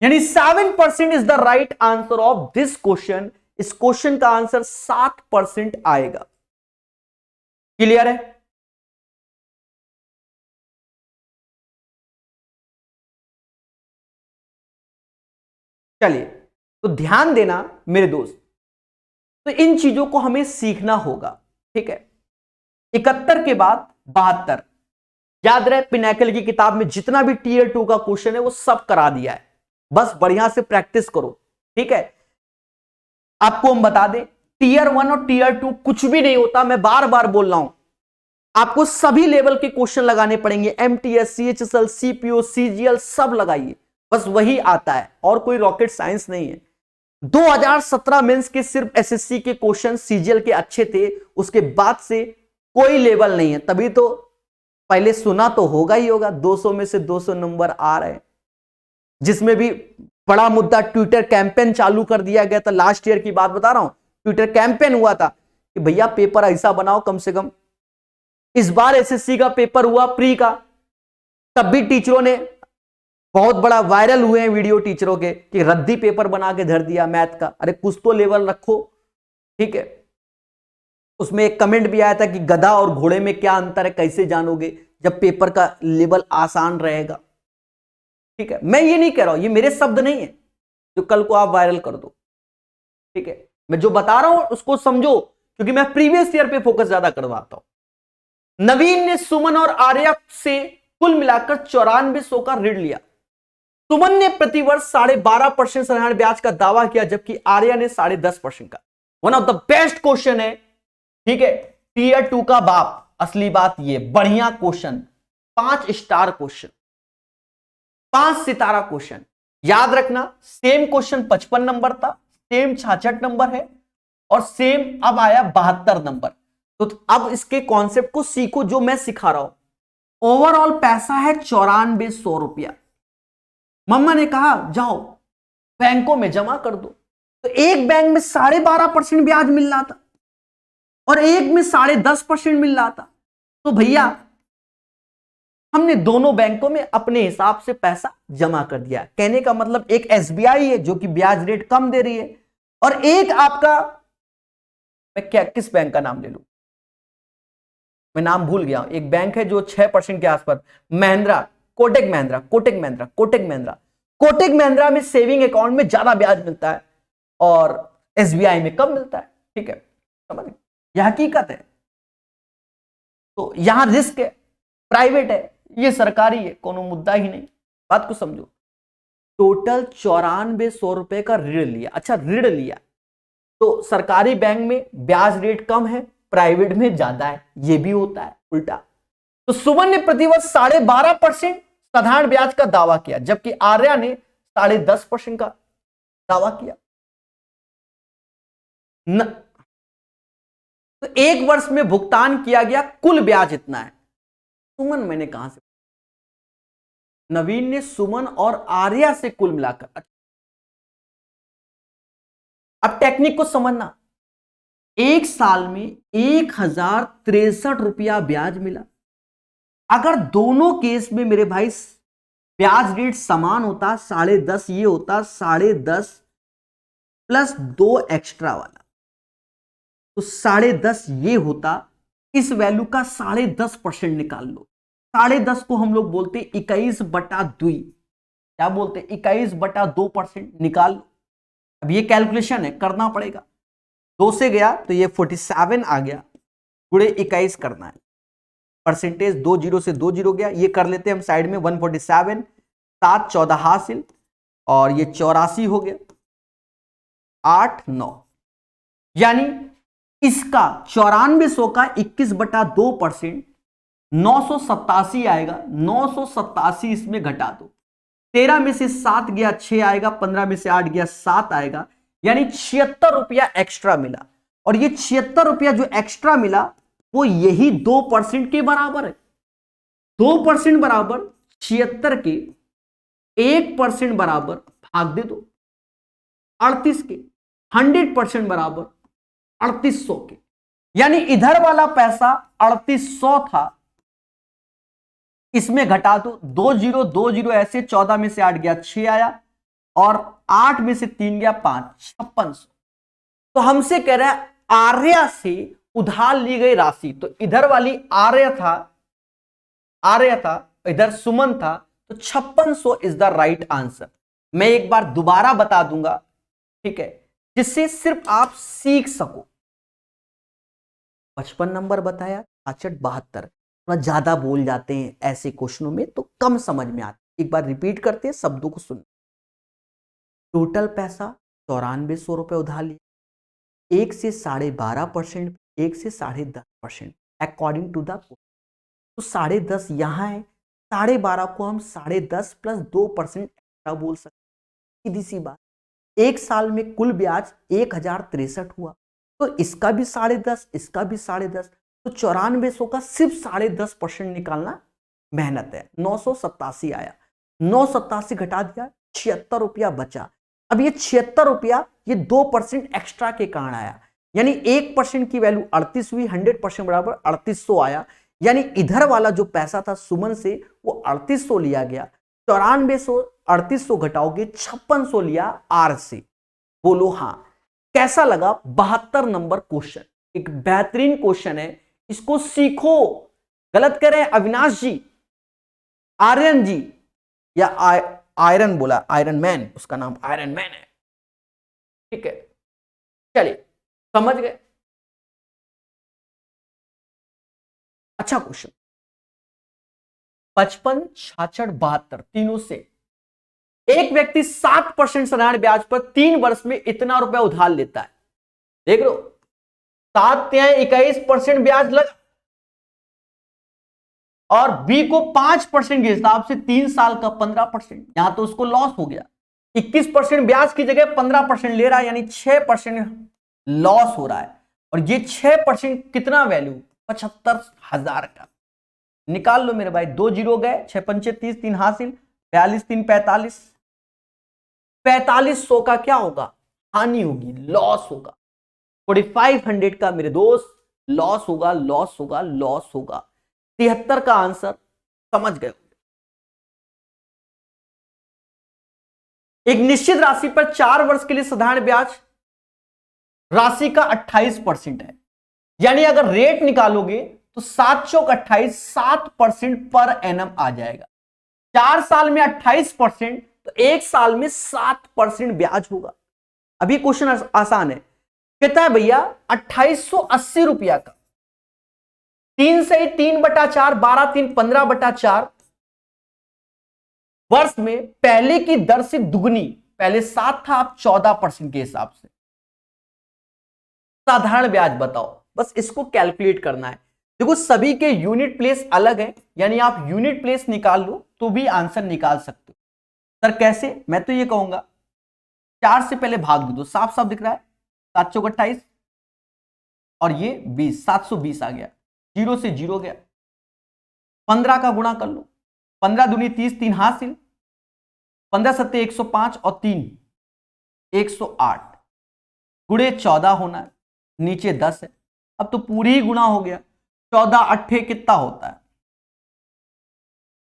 यानी 7% is the right answer of this question. इस क्वेश्चन का आंसर 7% आएगा। क्लियर है? चलिए, तो ध्यान देना मेरे दोस्त, तो इन चीजों को हमें सीखना होगा। ठीक है, 71 के बाद 72, याद रहे पिनाकल की किताब में जितना भी टीयर 2 का क्वेश्चन है वो सब करा दिया है, बस बढ़िया से प्रैक्टिस करो। ठीक है, आपको हम बता दें टीयर 1 और टीयर 2 कुछ भी नहीं होता, मैं बार बार बोल रहा हूं, आपको सभी लेवल के क्वेश्चन लगाने पड़ेंगे। एमटीएस, सीएचएसएल, सीपीओ, सीजीएल सब लगाइए, बस वही आता है, और कोई रॉकेट साइंस नहीं है। 2017 मेंस के सिर्फ एसएससी के क्वेश्चन सीजीएल के अच्छे थे, उसके बाद से कोई लेवल नहीं है। तभी तो पहले सुना तो होगा ही होगा, 200 में से 200 नंबर आ रहे हैं, जिसमें भी बड़ा मुद्दा ट्विटर कैंपेन चालू कर दिया गया था। लास्ट ईयर की बात बता रहा हूं, ट्विटर कैंपेन हुआ था कि भैया पेपर ऐसा बनाओ कम से कम। इस बार एसएससी का पेपर हुआ प्री का, तब भी टीचरों ने बहुत बड़ा वायरल हुए हैं वीडियो टीचरों के कि रद्दी पेपर बना के धर दिया मैथ का। अरे कुछ तो लेवल रखो। ठीक है, उसमें एक कमेंट भी आया था कि गधा और घोड़े में क्या अंतर है, कैसे जानोगे जब पेपर का लेवल आसान रहेगा। ठीक है, मैं ये नहीं कह रहा हूं, ये मेरे शब्द नहीं है जो कल को आप वायरल कर दो। ठीक है, मैं जो बता रहा हूं उसको समझो, क्योंकि मैं प्रीवियस ईयर पे फोकस ज्यादा करवाता हूं। नवीन ने सुमन और आर्या से कुल मिलाकर 9400 का ऋण लिया। सुमन ने प्रतिवर्ष 12.5% साधारण ब्याज का दावा किया, जबकि आर्या ने 10.5% का। One of the best question है। ठीक है, टीयर 2 का बाप। असली बात ये बढ़िया क्वेश्चन, 5 स्टार क्वेश्चन, 5 सितारा क्वेश्चन। याद रखना, सेम क्वेश्चन 55 नंबर था, सेम 66 नंबर है, और सेम अब आया 72 नंबर। तो अब इसके कॉन्सेप्ट को सीखो जो मैं सिखा रहा हूं। ओवरऑल पैसा है 9400 रुपया। मम्मा ने कहा जाओ बैंकों में जमा कर दो, तो एक बैंक में 12.5% ब्याज मिल रहा था और एक में 10.5% मिल रहा था। तो भैया हमने दोनों बैंकों में अपने हिसाब से पैसा जमा कर दिया। कहने का मतलब एक एसबीआई है जो कि ब्याज रेट कम दे रही है, और एक आपका, मैं क्या किस बैंक का नाम ले लूं, मैं नाम भूल गया, एक बैंक है जो 6% के आसपास, महिंद्रा, कोटक महिंद्रा, कोटक महिंद्रा, कोटक महिंद्रा, कोटक महिंद्रा में सेविंग अकाउंट में ज्यादा ब्याज मिलता है और एसबीआई में कम मिलता है। ठीक है, समझ गए, यह हकीकत है। तो यहां रिस्क है, प्राइवेट है, ये सरकारी है, कोनो मुद्दा ही नहीं। बात को समझो, टोटल 9400 रुपए का ऋण लिया। अच्छा, ऋण लिया तो सरकारी बैंक में ब्याज रेट कम है, प्राइवेट में ज्यादा है, ये भी होता है उल्टा। तो सुमन ने प्रतिवर्ष 12.5% साधारण ब्याज का दावा किया, जबकि आर्या ने 10.5% का दावा किया न। तो एक वर्ष में भुगतान किया गया कुल ब्याज इतना है। सुमन मैंने कहां से, नवीन ने सुमन और आर्या से कुल मिलाकर। अब टेक्निक को समझना, एक साल में 1063 रुपया ब्याज मिला। अगर दोनों केस में मेरे भाई ब्याज रेट समान होता, 10.5 ये होता, 10.5 प्लस 2 एक्स्ट्रा वाला, तो 10.5 ये होता। इस वैल्यू का 10.5% निकाल लो। 10.5 को हम लोग बोलते 21/2, क्या बोलते 21/2% निकाल लो। अब ये कैलकुलेशन है, करना पड़ेगा। 2 से गया तो ये 47 आ गया, गुणे 21 करना है, परसेंटेज 2 0 से 2 0 गया, ये कर लेते हैं हम साइड में। 147, 7 14 हासिल, और ये 84 हो गया, 8 9, यानी इसका 9400 का 21/2% 987 आएगा। 987 इसमें घटा दो, 13 में से 7 गया 6 आएगा, 15 में से 8 गया 7 आएगा, यानी 76 रुपया एक्स्ट्रा मिला। और ये 76 रुपया जो एक्स्ट्रा मिला वो यही 2% के बराबर है। 2% बराबर 76 के 1% बराबर भाग दे दो 38 के, 100% बराबर 3800 के, यानी इधर वाला पैसा 3800 था, इसमें घटा दो 2 0 2 0 ऐसे, 14 में से 8 गया 6 आया, और 8 में से 3 गया 5, 5600। तो हमसे कह रहा है आर्या से उधार ली गई राशि, तो इधर वाली आर्या था, इधर सुमन था, तो 5600 इज द राइट आंसर। मैं एक बार दोबारा बता दूंगा, ठीक है, जिससे सिर्फ आप सीख सको। 55 नंबर बताया, 66 72, थोड़ा ज्यादा बोल जाते हैं ऐसे क्वेश्चनों में तो कम समझ में आते। एक बार रिपीट करते हैं, शब्दों को सुन। टोटल पैसा 9400 रुपए उधार लिया, 1 से 12.5%, 1 से 10.5% अकॉर्डिंग टू द। तो 10.5 यहां है, 12.5 को हम 10.5 प्लस 2% एक्स्ट्रा बोल सकते। सीधी सी बात, एक साल में कुल ब्याज 1063 हुआ, तो इसका भी 10.5, इसका भी 10.5, तो 9400 का सिर्फ 10.5% निकालना मेहनत है। 987 आया, 987 घटा दिया, 76 रुपया बचा। अब ये 76 रुपया ये 2% एक्स्ट्रा के कारण आया, यानी 1% की वैल्यू 38 हुई, 100% बराबर 3800 आया। यानी इधर वाला जो पैसा था सुमन से वो 3800 लिया गया, 9400 3800 घटाओगे 5600 लिया आर से। बोलो हाँ। कैसा लगा? 72 नंबर क्वेश्चन, एक बेहतरीन क्वेश्चन है, इसको सीखो। गलत कह रहे हैं अविनाश जी, आर्यन जी, या आयरन बोला, आयरन मैन, उसका नाम आयरन मैन है, ठीक है। चलिए समझ गए। अच्छा क्वेश्चन, 55 66 72 तीनों से एक व्यक्ति 7% साधारण ब्याज पर 3 वर्ष में इतना रुपया उधार लेता है। देख लो, 7 21% ब्याज लगा, और बी को 5% के हिसाब से 3 साल का 15%, यहां तो उसको लॉस हो गया। 21% ब्याज की जगह 15% ले रहा है, यानी 6% लॉस हो रहा है। और ये 6% कितना वैल्यू? 75,000 का। निकाल लो मेरे भाई, 2 जीरो गए, 6 पंचे 30, 3 हासिल, 42 3 45, 4500 का क्या होगा? हानि होगी, लॉस होगा। 4500 का मेरे दोस्त लॉस होगा, लॉस होगा, लॉस होगा। 73 का आंसर समझ गए। एक निश्चित राशि पर 4 वर्ष के लिए साधारण ब्याज राशि का 28% है, यानी अगर रेट निकालोगे तो 7 चौक 28, 7% पर एनम आ जाएगा। 4 साल में 28%, तो 1 साल में 7% ब्याज होगा। अभी क्वेश्चन आसान है, कहता है भैया 2880 रुपया का 3 से 3/4, 12×3 = 15/4 वर्ष में पहले की दर से दुगनी, पहले 7 था, अब 14% के हिसाब से साधारण ब्याज बताओ। बस इसको कैलकुलेट करना है। देखो सभी के यूनिट प्लेस अलग है, यानी आप यूनिट प्लेस निकाल लो तो भी आंसर निकाल सकते हो। सर कैसे? मैं तो ये कहूंगा 4 से पहले भाग दो, साफ साफ दिख रहा है, 7 चौक 28 और ये 20, 720 आ गया, 0 से 0 गया। 15 का गुणा कर लो, 15 दूनी 30, 3 हासिल, 15 सत्ते 105 और 3 108, गुणे 14 होना है, नीचे 10 है। अब तो पूरी ही गुणा हो गया। 14 अट्ठे कितना होता है?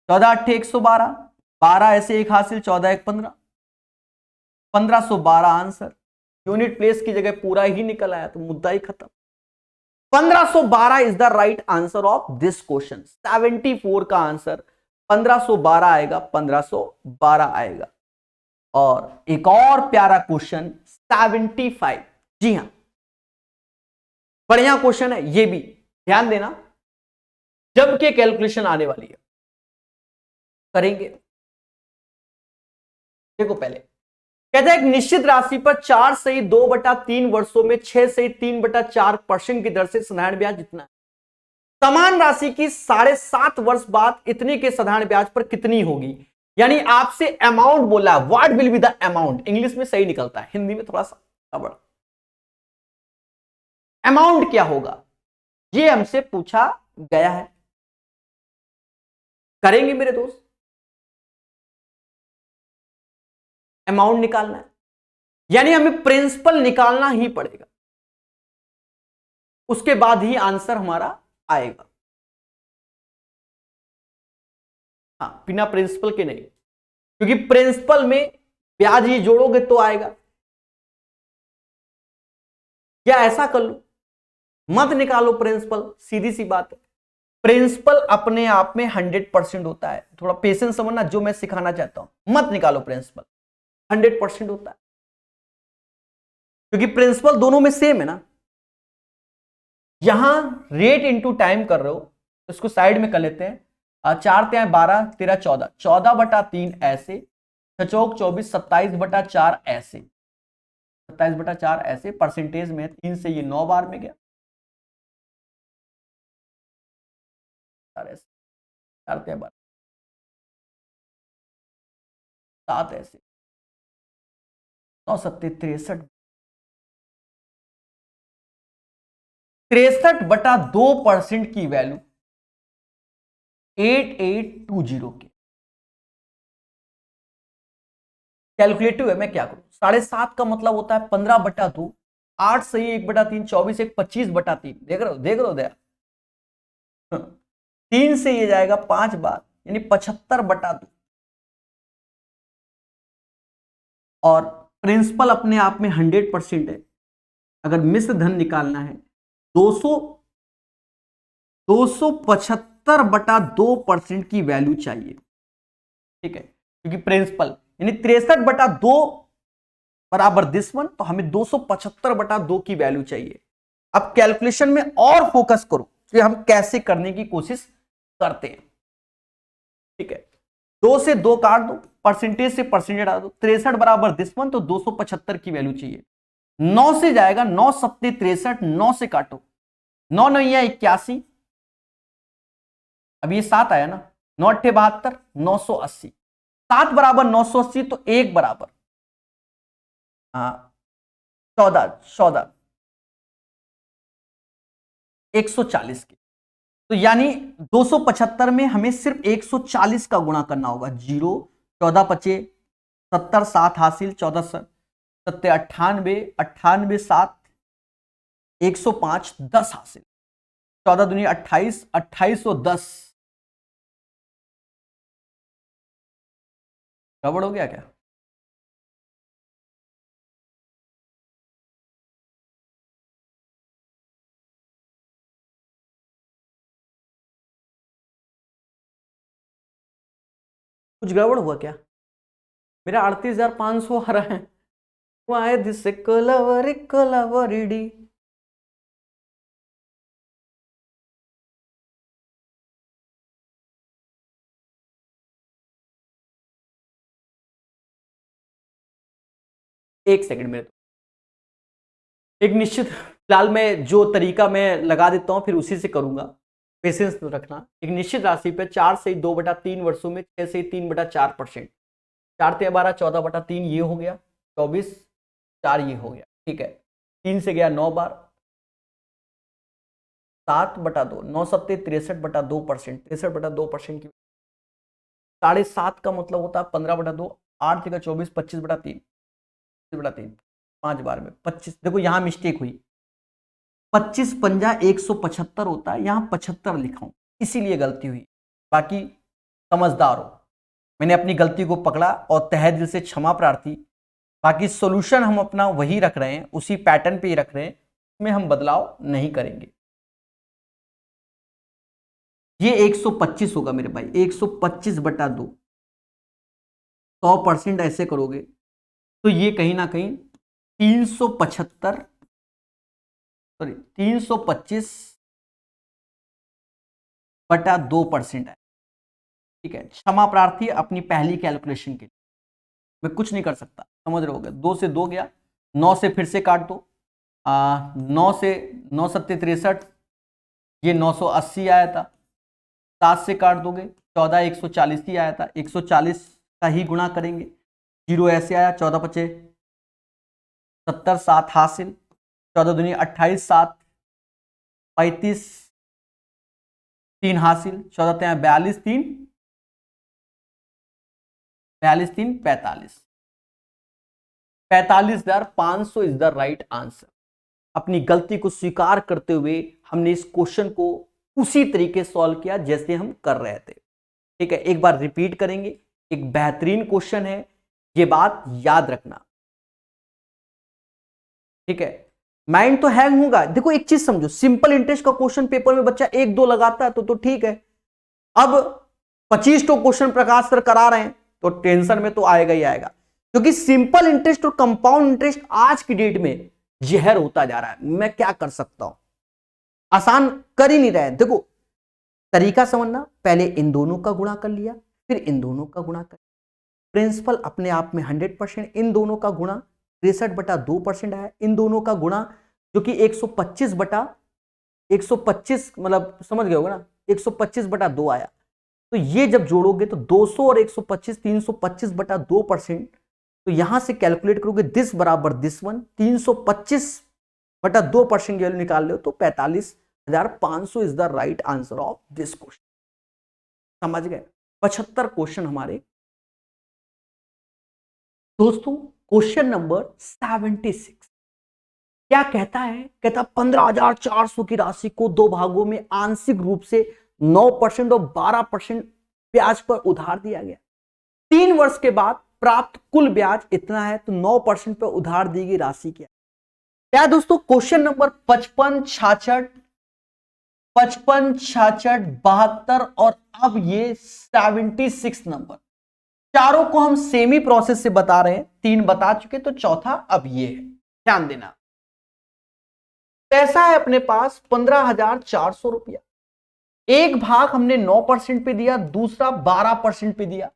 14 अट्ठे 112, 12 ऐसे एक हासिल, 14 1 15, 1512 आंसर। यूनिट प्लेस की जगह पूरा ही निकल आया तो मुद्दा ही खत्म। 1512 is the right answer of this question. 74 का आंसर 1512 आएगा, 1512 आएगा। और एक और प्यारा क्वेश्चन 75, जी हां बढ़िया क्वेश्चन है ये भी, ध्यान देना, जब के कैलकुलेशन आने वाली है करेंगे। देखो पहले कहता है एक निश्चित राशि पर 4 से 2/3 वर्षों में 6 से 3/4% की दर से साधारण ब्याज जितना है, समान राशि की 7.5 वर्ष बाद इतने के साधारण ब्याज पर कितनी होगी। यानी आपसे अमाउंट बोला है, what will be the amount, English में सही निकलता है, हिंदी में थोड़ा सा गड़बड़। अमाउंट क्या होगा ये हमसे पूछा गया है। करेंगे मेरे दोस्त, अमाउंट निकालना है, यानी हमें प्रिंसिपल निकालना ही पड़ेगा, उसके बाद ही आंसर हमारा आएगा। हाँ बिना प्रिंसिपल के नहीं, क्योंकि प्रिंसिपल में ब्याज ही जोड़ोगे तो आएगा। या ऐसा कर लो, मत निकालो प्रिंसिपल, सीधी सी बात है। प्रिंसिपल अपने आप में 100% होता है, थोड़ा पेशेंस समझना, जो मैं सिखाना चाहता हूं, मत निकालो प्रिंसिपल, 100% होता है, क्योंकि प्रिंसिपल दोनों में सेम है ना। यहां रेट इंटू टाइम कर रहे हो तो इसको साइड में कर लेते हैं। 4 × 12 13 14, 14/3 ऐसे, 6×4 = 24, 27/4 ऐसे, 27/4 ऐसे, परसेंटेज में 3 से ये 9 बार में गया, 4 ऐसे, 4×12 7 ऐसे, 9 7 63, 63/2% की वैल्यू 8820 की। कैलकुलेटिव है, मैं क्या करूं, 7.5 का मतलब होता है 15/2, 8 सही 1/3, 24 1 25/3, देख रहे हो, देख रहे हो दया। 3 से ये जाएगा 5 बार, यानी 75/2। और प्रिंसिपल अपने आप में 100% है। अगर मिश्र धन निकालना है 275/2% की वैल्यू चाहिए, ठीक है, क्योंकि प्रिंसिपल यानी 63/2 बराबर दिस वन, तो हमें 275/2 की वैल्यू चाहिए। अब कैलकुलेशन में और फोकस करो कि हम कैसे करने की कोशिश करते हैं, ठीक है। 2 से 2 काट दो, परसेंटेज से परसेंटेज हटा दो, 63 बराबर दिस वन, तो 275 की वैल्यू चाहिए। 9 से जाएगा, 9 सत्ते 63, 9 से काटो, 9 9 81, अब ये 7 आया ना, 9 8 72, 980, 7 बराबर 980, तो 1 बराबर 14 14 140 के, तो यानी 275 में हमें सिर्फ 140 का गुणा करना होगा। 0 14 पचे 70, 7 हासिल, 14 सत्ते 98, 98 7 105, 10 हासिल, 14 दूनी 28, 2810। गड़बड़ हो गया क्या? कुछ गड़बड़ हुआ क्या? मेरा 38,500 आ रहा है। वाई दिस कलवरी एक सेकंड में, एक निश्चित, फिलहाल मैं जो तरीका मैं लगा देता हूं फिर उसी से करूंगा, पेशेंस रखना। एक निश्चित राशि पे 4 से 2/3 वर्षों में 6 से 3/4%, 4 से 12 14/3 ये हो गया, 24 4 ये हो गया, ठीक है। 3 से गया 9 बार, 7/2, 9 सत्ते 63/2%, 63/2% की 7.5 का मतलब होता है 15/2, 8 जगह 24, 25/3, 25/3 5 बार में 25। देखो यहां मिस्टेक हुई, 25 पंजा 175 होता है, यहां 75 लिखा हूं, इसीलिए गलती हुई। बाकी समझदार हो, मैंने अपनी गलती को पकड़ा और तहे दिल से क्षमा प्रार्थी। बाकी सॉल्यूशन हम अपना वही रख रहे हैं, उसी पैटर्न पे ही रख रहे हैं, इसमें हम बदलाव नहीं करेंगे। ये 125 होगा मेरे भाई, 125/2, 100% ऐसे करोगे तो ये कहीं ना कहीं 325 2% है, ठीक है। क्षमा प्रार्थी अपनी पहली कैलकुलेशन के लिए, मैं कुछ नहीं कर सकता, समझ रहे होगे। 2 से 2 गया, 9 से फिर से काट दो, 9 से 9 सत्ते 63, ये 980 आया था, 7 से काट दोगे 14, 140 ही आया था, 140 का ही गुणा करेंगे, 0 ऐसे आया, 14 पचे 70, 7 हासिल, 14 दूनी 28, 7 35, 3 हासिल, 14 तें 42, 3 42, 3 45, 45,500 इज द राइट आंसर। अपनी गलती को स्वीकार करते हुए हमने इस क्वेश्चन को उसी तरीके सॉल्व किया जैसे हम कर रहे थे, ठीक है। एक बार रिपीट करेंगे, एक बेहतरीन क्वेश्चन है, ये बात याद रखना, ठीक है। माइंड तो हैंग होगा। देखो एक चीज समझो, सिंपल इंटरेस्ट का क्वेश्चन पेपर में बच्चा 1-2 लगाता है तो ठीक है। अब 25 तो क्वेश्चन प्रकाश सर करा रहे हैं तो टेंशन में तो आएगा ही आएगा, क्योंकि सिंपल इंटरेस्ट और कंपाउंड इंटरेस्ट आज की डेट में जहर होता जा रहा है। मैं क्या कर सकता हूं, आसान कर ही नहीं रहे। देखो तरीका समझना, पहले इन दोनों का गुणा कर लिया, फिर इन दोनों का गुणा कर, प्रिंसिपल अपने आप में 100%, इन दोनों का गुणा 63/2% आया, इन दोनों का गुणा जो कि 125 मतलब समझ गए होगा ना, 125/2 आया। तो ये जब जोड़ोगे तो 200 और 125 325/2%, तो यहां से कैलकुलेट करोगे दिस बराबर दिस वन, 325/2% की वैल्यू निकाल लो तो 45,500 is the right answer of this question. समझ गए? 75 क्वेश्चन हमारे दोस्तों। क्वेश्चन नंबर 76 क्या कहता है? कहता 15,400 की राशि को दो भागों में आंशिक रूप से 9% और 12% ब्याज पर उधार दिया गया। 3 वर्ष के बाद प्राप्त कुल ब्याज इतना है, तो 9% पर उधार दी गई राशि क्या है दोस्तों? क्वेश्चन नंबर 55, 66, 72 और अब ये 76 नंबर, चारों को हम सेमी प्रोसेस से बता रहे हैं। 3 बता चुके तो चौथा अब ये है, ध्यान देना। पैसा है अपने पास 15,400 रुपया, एक भाग हमने 9% पे दिया, दूसरा 12% पे दिया।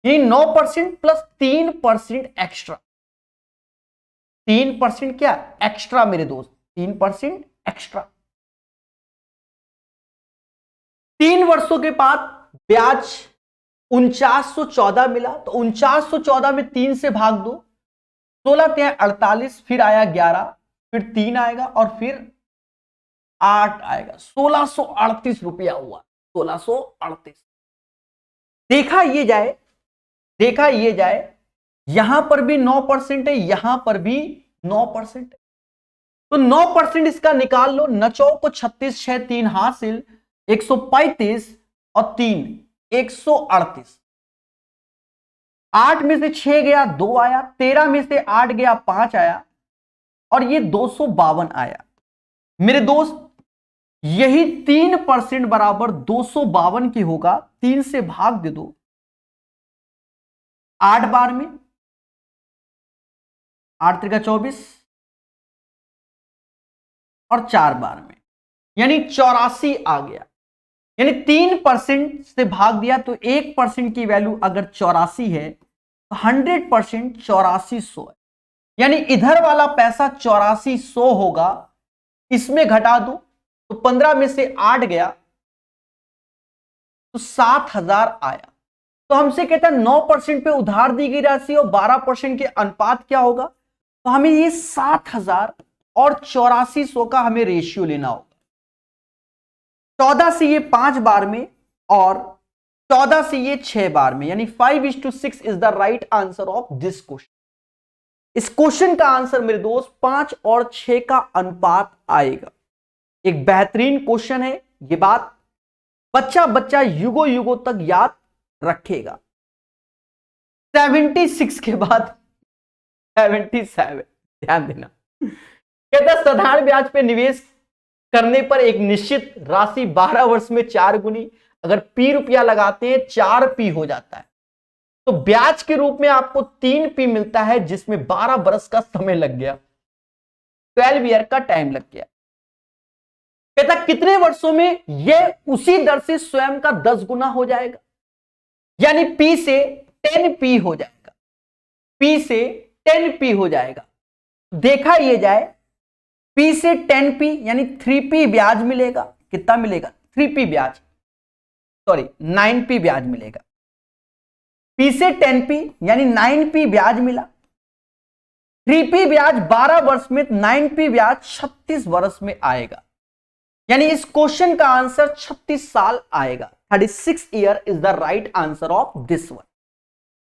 ये 9% प्लस 3% एक्स्ट्रा, 3% क्या एक्स्ट्रा मेरे दोस्त, 3% एक्स्ट्रा। 3 वर्षों के बाद ब्याज 4914 मिला, तो 4914 में 3 से भाग दो, 16 ते 48, फिर आया 11, फिर 3 आएगा और फिर 8 आएगा, 1638 रुपया हुआ, 1638। देखा ये जाए, यहां पर भी 9% है, यहां पर भी 9% है, तो 9% इसका निकाल लो। 9 को 36, 6 3 हासिल, 135 और 3 138। 8 में से 6 गया 2 आया, 13 में से 8 गया 5 आया और ये 252 आया। मेरे दोस्त यही 3% बराबर 252 की होगा, 3 से भाग दे दो, 8 बार में, 8 त्रिका 24 और 4 बार में, यानी 84 आ गया। यानी 3% से भाग दिया तो 1% की वैल्यू अगर 84 है तो 100% 8400 है। यानी इधर वाला पैसा 8400 होगा, इसमें घटा दो तो 15 में से 8 गया तो 7000 आया। तो हमसे कहता है 9% पे उधार दी गई राशि और 12% के अनुपात क्या होगा, तो हमें ये 7000 और 8400 का हमें रेशियो लेना होगा। 14 से ये 5 बार में और 14 से ये 6 बार में, यानी 5:6 is the right answer of this question. इस क्वेश्चन का आंसर मेरे दोस्त 5 और 6 का अनुपात आएगा। एक बेहतरीन क्वेश्चन है, ये बात बच्चा बच्चा युगों युगों तक याद रखेगा। 76 के बाद 77, ध्यान देना। कहता साधारण ब्याज पे निवेश करने पर एक निश्चित राशि 12 वर्ष में 4 गुनी, अगर P रुपया लगाते हैं 4P हो जाता है, तो ब्याज के रूप में आपको 3P मिलता है, जिसमें 12 बरस का समय लग गया, 12 ईयर का टाइम लग गया। कहता कितने वर्षों में यह उसी दर से स्वयं का 10 गुना हो जाएगा, यानी P से 10P हो जाएगा, P से 10P हो जाएगा। देखा यह जाए, P से 10P यानी 3P ब्याज मिलेगा। कितना मिलेगा? 3P ब्याज, सॉरी 9P ब्याज मिलेगा। P से 10P यानी 9P ब्याज मिला। 3P ब्याज 12 वर्ष में, 9P ब्याज 36 वर्ष में आएगा। यानी इस क्वेश्चन का आंसर 36 साल आएगा। 36 year is the right answer of this one.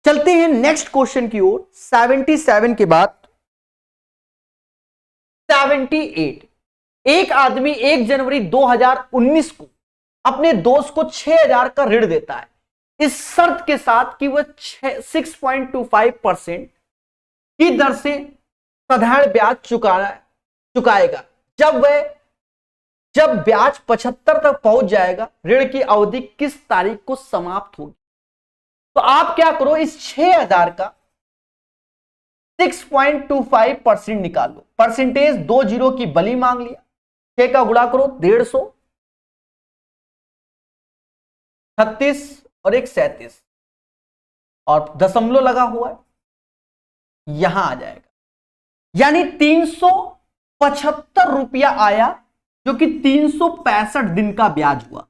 चलते हैं नेक्स्ट क्वेश्चन की ओर। 77 के बाद 78। एक आदमी 1 जनवरी 2019 को अपने दोस्त को 6000 का ऋण देता है, इस शर्त के साथ कि वह 6.25% की दर से साधारण ब्याज चुकाएगा। जब ब्याज 75 तक पहुंच जाएगा, ऋण की अवधि किस तारीख को समाप्त होगी? तो आप क्या करो, इस 6000 का 6.25% निकाल लो। परसेंटेज 2 जीरो की बली मांग लिया, 6 का गुणा करो 150, 36 और 1 37 और दशमलव लगा हुआ है, यहां आ जाएगा। यानी 375 रुपया आया, जो कि 365 दिन का ब्याज हुआ।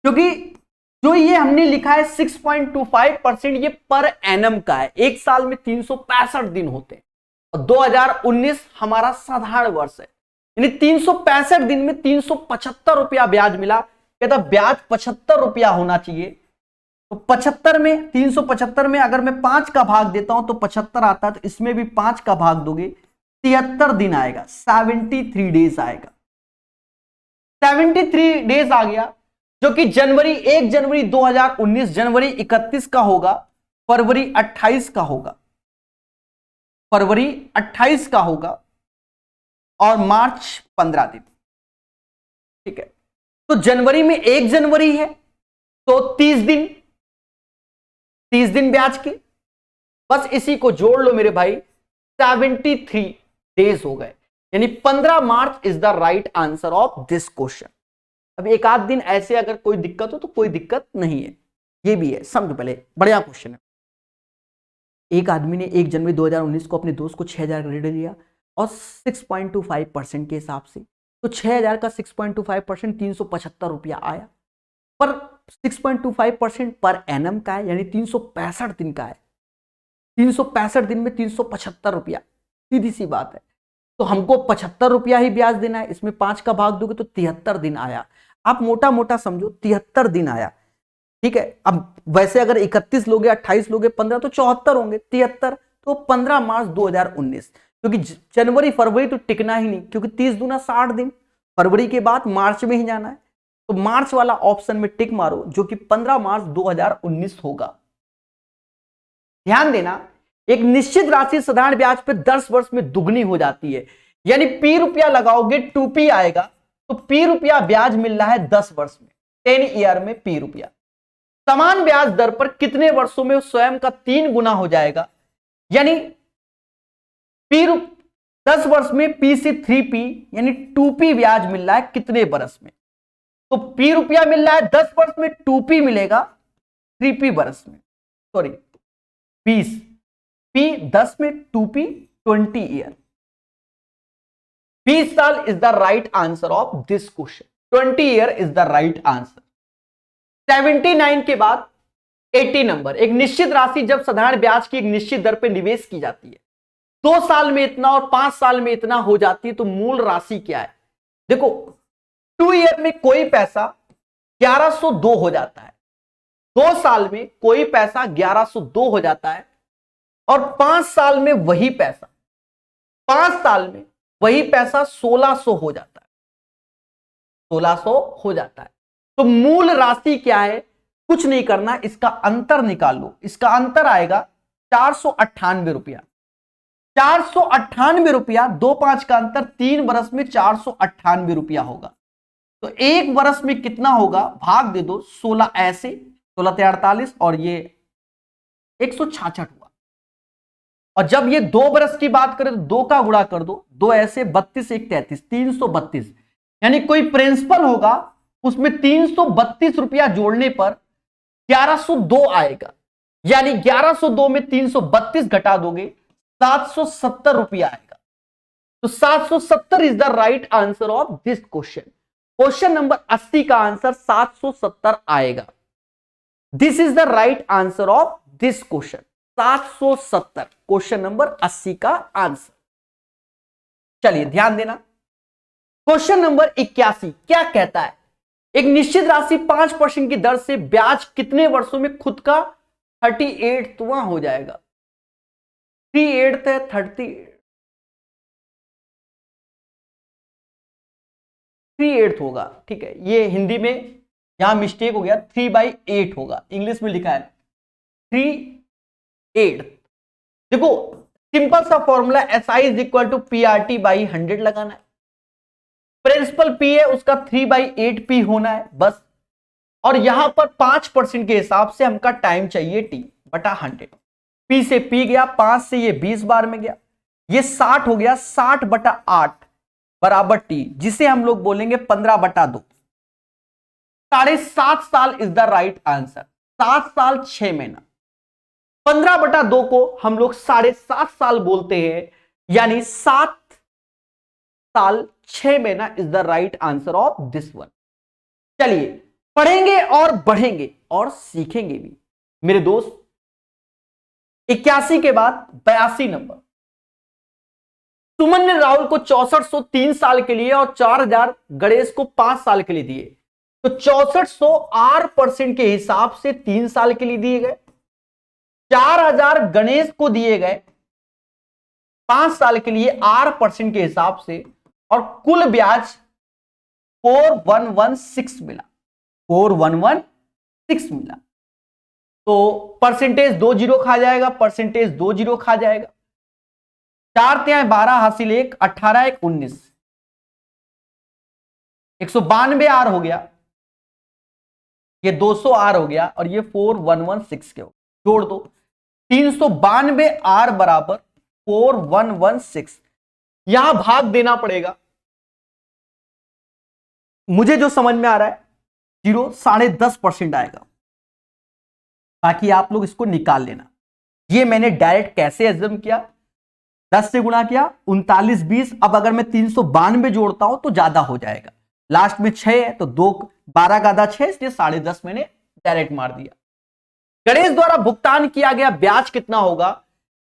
क्योंकि जो ये हमने लिखा है 6.25%, ये पर एनम का है। एक साल में 365 दिन होते हैं और 2019 हमारा साधारण वर्ष है, यानी 365 दिन में 375 रुपया ब्याज मिला। कहता ब्याज 75 रुपया होना चाहिए, तो 75 में 375 में अगर मैं 5 का भाग देता हूं तो 75 आता है, तो इसमें भी 5 का भाग दोगे 73 दिन आएगा, 73 डेज आएगा। 73 डेज आ गया, जो कि 1 जनवरी 2019 जनवरी 31 का होगा, फरवरी 28 का होगा, फरवरी 28 का होगा और मार्च 15 दिन। ठीक है, तो जनवरी में 1 जनवरी है तो 30 दिन ब्याज के, बस इसी को जोड़ लो मेरे भाई, 73 डेज हो गए। यानी 15 March is the right answer of this question. अब एक आध दिन ऐसे अगर कोई दिक्कत हो तो कोई दिक्कत नहीं है, ये भी है, समझ पहले, बढ़िया क्वेश्चन है। एक आदमी ने 1 जनवरी 2019 को अपने दोस्त को 6000 का ऋण दिया और 6.25% के हिसाब से, तो 6000 का 6.25% 375 रुपया आया, पर 6.25% पर एनम का है, यानी 365 दिन का है। 365 दिन में 375 रुपया, सीधी सी बात है। तो हमको 75 रुपया ही ब्याज देना है, इसमें 5 का भाग दोगे तो 73 दिन आया। आप मोटा मोटा समझो 73 दिन आया। ठीक है, अब वैसे अगर 31 लोगे, 28 लोगे, 15 तो 74 होंगे, 73 तो 15 मार्च 2019। क्योंकि जनवरी फरवरी तो टिकना ही नहीं, क्योंकि 30 दूना 60 दिन, फरवरी के बाद मार्च में ही जाना है, तो मार्च वाला ऑप्शन में टिक मारो, जो कि 15 मार्च 2019 होगा। ध्यान देना, एक निश्चित राशि साधारण ब्याज पे 10 वर्ष में दुगनी हो जाती है, यानी P रुपया लगाओगे 2P आएगा, तो P रुपया ब्याज मिल रहा है 10 वर्ष में, 10 ईयर में P रुपया। समान ब्याज दर पर कितने वर्षों में स्वयं का 3 गुना हो जाएगा, यानी पी 10 वर्ष में पी से 3p यानी 2p ब्याज मिल रहा है कितने वर्ष में। तो p रुपया मिल रहा है 10 वर्ष में, 2p मिलेगा 3p वर्ष में, सॉरी 20, p 10 में 2p 20 ईयर। 20 साल is the right answer of this question, 20 year is the right answer. 79 के बाद 80 नंबर, एक निश्चित राशि जब साधारण ब्याज की एक निश्चित दर पर निवेश की जाती है, 2 साल में इतना और 5 साल में इतना हो जाती है, तो मूल राशि क्या है। देखो 2 ईयर में कोई पैसा 1102 हो जाता है, 2 साल में कोई पैसा 1102 हो जाता है, और 5 साल में वही पैसा, 5 साल में वही पैसा 1600 हो जाता है, 1600 हो जाता है। तो मूल राशि क्या है, कुछ नहीं करना, इसका अंतर निकाल लो। इसका अंतर आएगा 498 रुपया, 498 रुपया, 2-5 का अंतर, 3 वर्ष में 498 रुपया होगा। तो 1 वर्ष में कितना होगा, भाग दे दो 16 ऐसे, 16 × 48 और ये 166 हुआ। और जब ये 2 वर्ष की बात करें तो 2 का गुणा कर दो, 2 ऐसे, 32 1 33, 332, यानी कोई प्रिंसिपल होगा उसमें 332 रुपया जोड़ने पर 1102 आएगा, यानी 1102 में 332 घटा दोगे 770 रुपया आएगा। तो 770 is the right answer of this question. Question number 80 का आंसर 770 आएगा। This is the right answer of this question, 770 question number 80 का आंसर। चलिए ध्यान देना, क्वेश्चन नंबर 81 क्या कहता है, एक निश्चित राशि 5% की दर से ब्याज कितने वर्षों में खुद का 38वां हो जाएगा। 38 है 38 होगा, ठीक है। ये हिंदी में यहां मिस्टेक हो गया, 3/8 होगा, इंग्लिश में लिखा है 3/8। देखो सिंपल सा formula SI is equal to PRT/100 लगाना है। प्रिंसिपल P है उसका 3/8P होना है बस, और यहां पर 5% के हिसाब से हमका टाइम चाहिए T/100। P से P गया, 5 से ये 20 बार में गया, ये 60 हो गया, 60/8 बराबर T, जिसे हम लोग बोलेंगे 15/2। 7.5 साल इज द राइट आंसर, 7 साल 6 महीना। 15/2 को हम लोग 7.5 साल बोलते हैं, यानी 7 साल 6 महीना is the right answer of this one. चलिए पढ़ेंगे और बढ़ेंगे और सीखेंगे भी मेरे दोस्त। 81 के बाद 82 नंबर, सुमन ने राहुल को 6400 3 साल के लिए और 4000 गणेश को 5 साल के लिए दिए। तो 6400 R% के हिसाब से 3 साल के लिए दिए गए, 4000 गणेश को दिए गए 5 साल के लिए R% के हिसाब से, और कुल ब्याज 4116 मिला, 4116 मिला। तो परसेंटेज 2 जीरो खा जाएगा, परसेंटेज 2 जीरो खा जाएगा। 4 × 12 हासिल 1, 18 1 19, 192 R हो गया, ये 200 R हो गया, और ये 4116 के हो, जोड़ दो 392 R बराबर 4116। यहां भाग देना पड़ेगा, मुझे जो समझ में आ रहा है 0.10% आएगा, बाकी आप लोग इसको निकाल लेना। ये मैंने डायरेक्ट कैसे एज्यूम किया, 10 से गुणा किया, 39 20। अब अगर मैं 392 जोड़ता हूं तो ज्यादा हो जाएगा, लास्ट में 6 है तो 2 12 का आधा 6, इसलिए 10.5 मैंने डायरेक्ट मार दिया। गणेश द्वारा भुगतान किया गया ब्याज कितना होगा।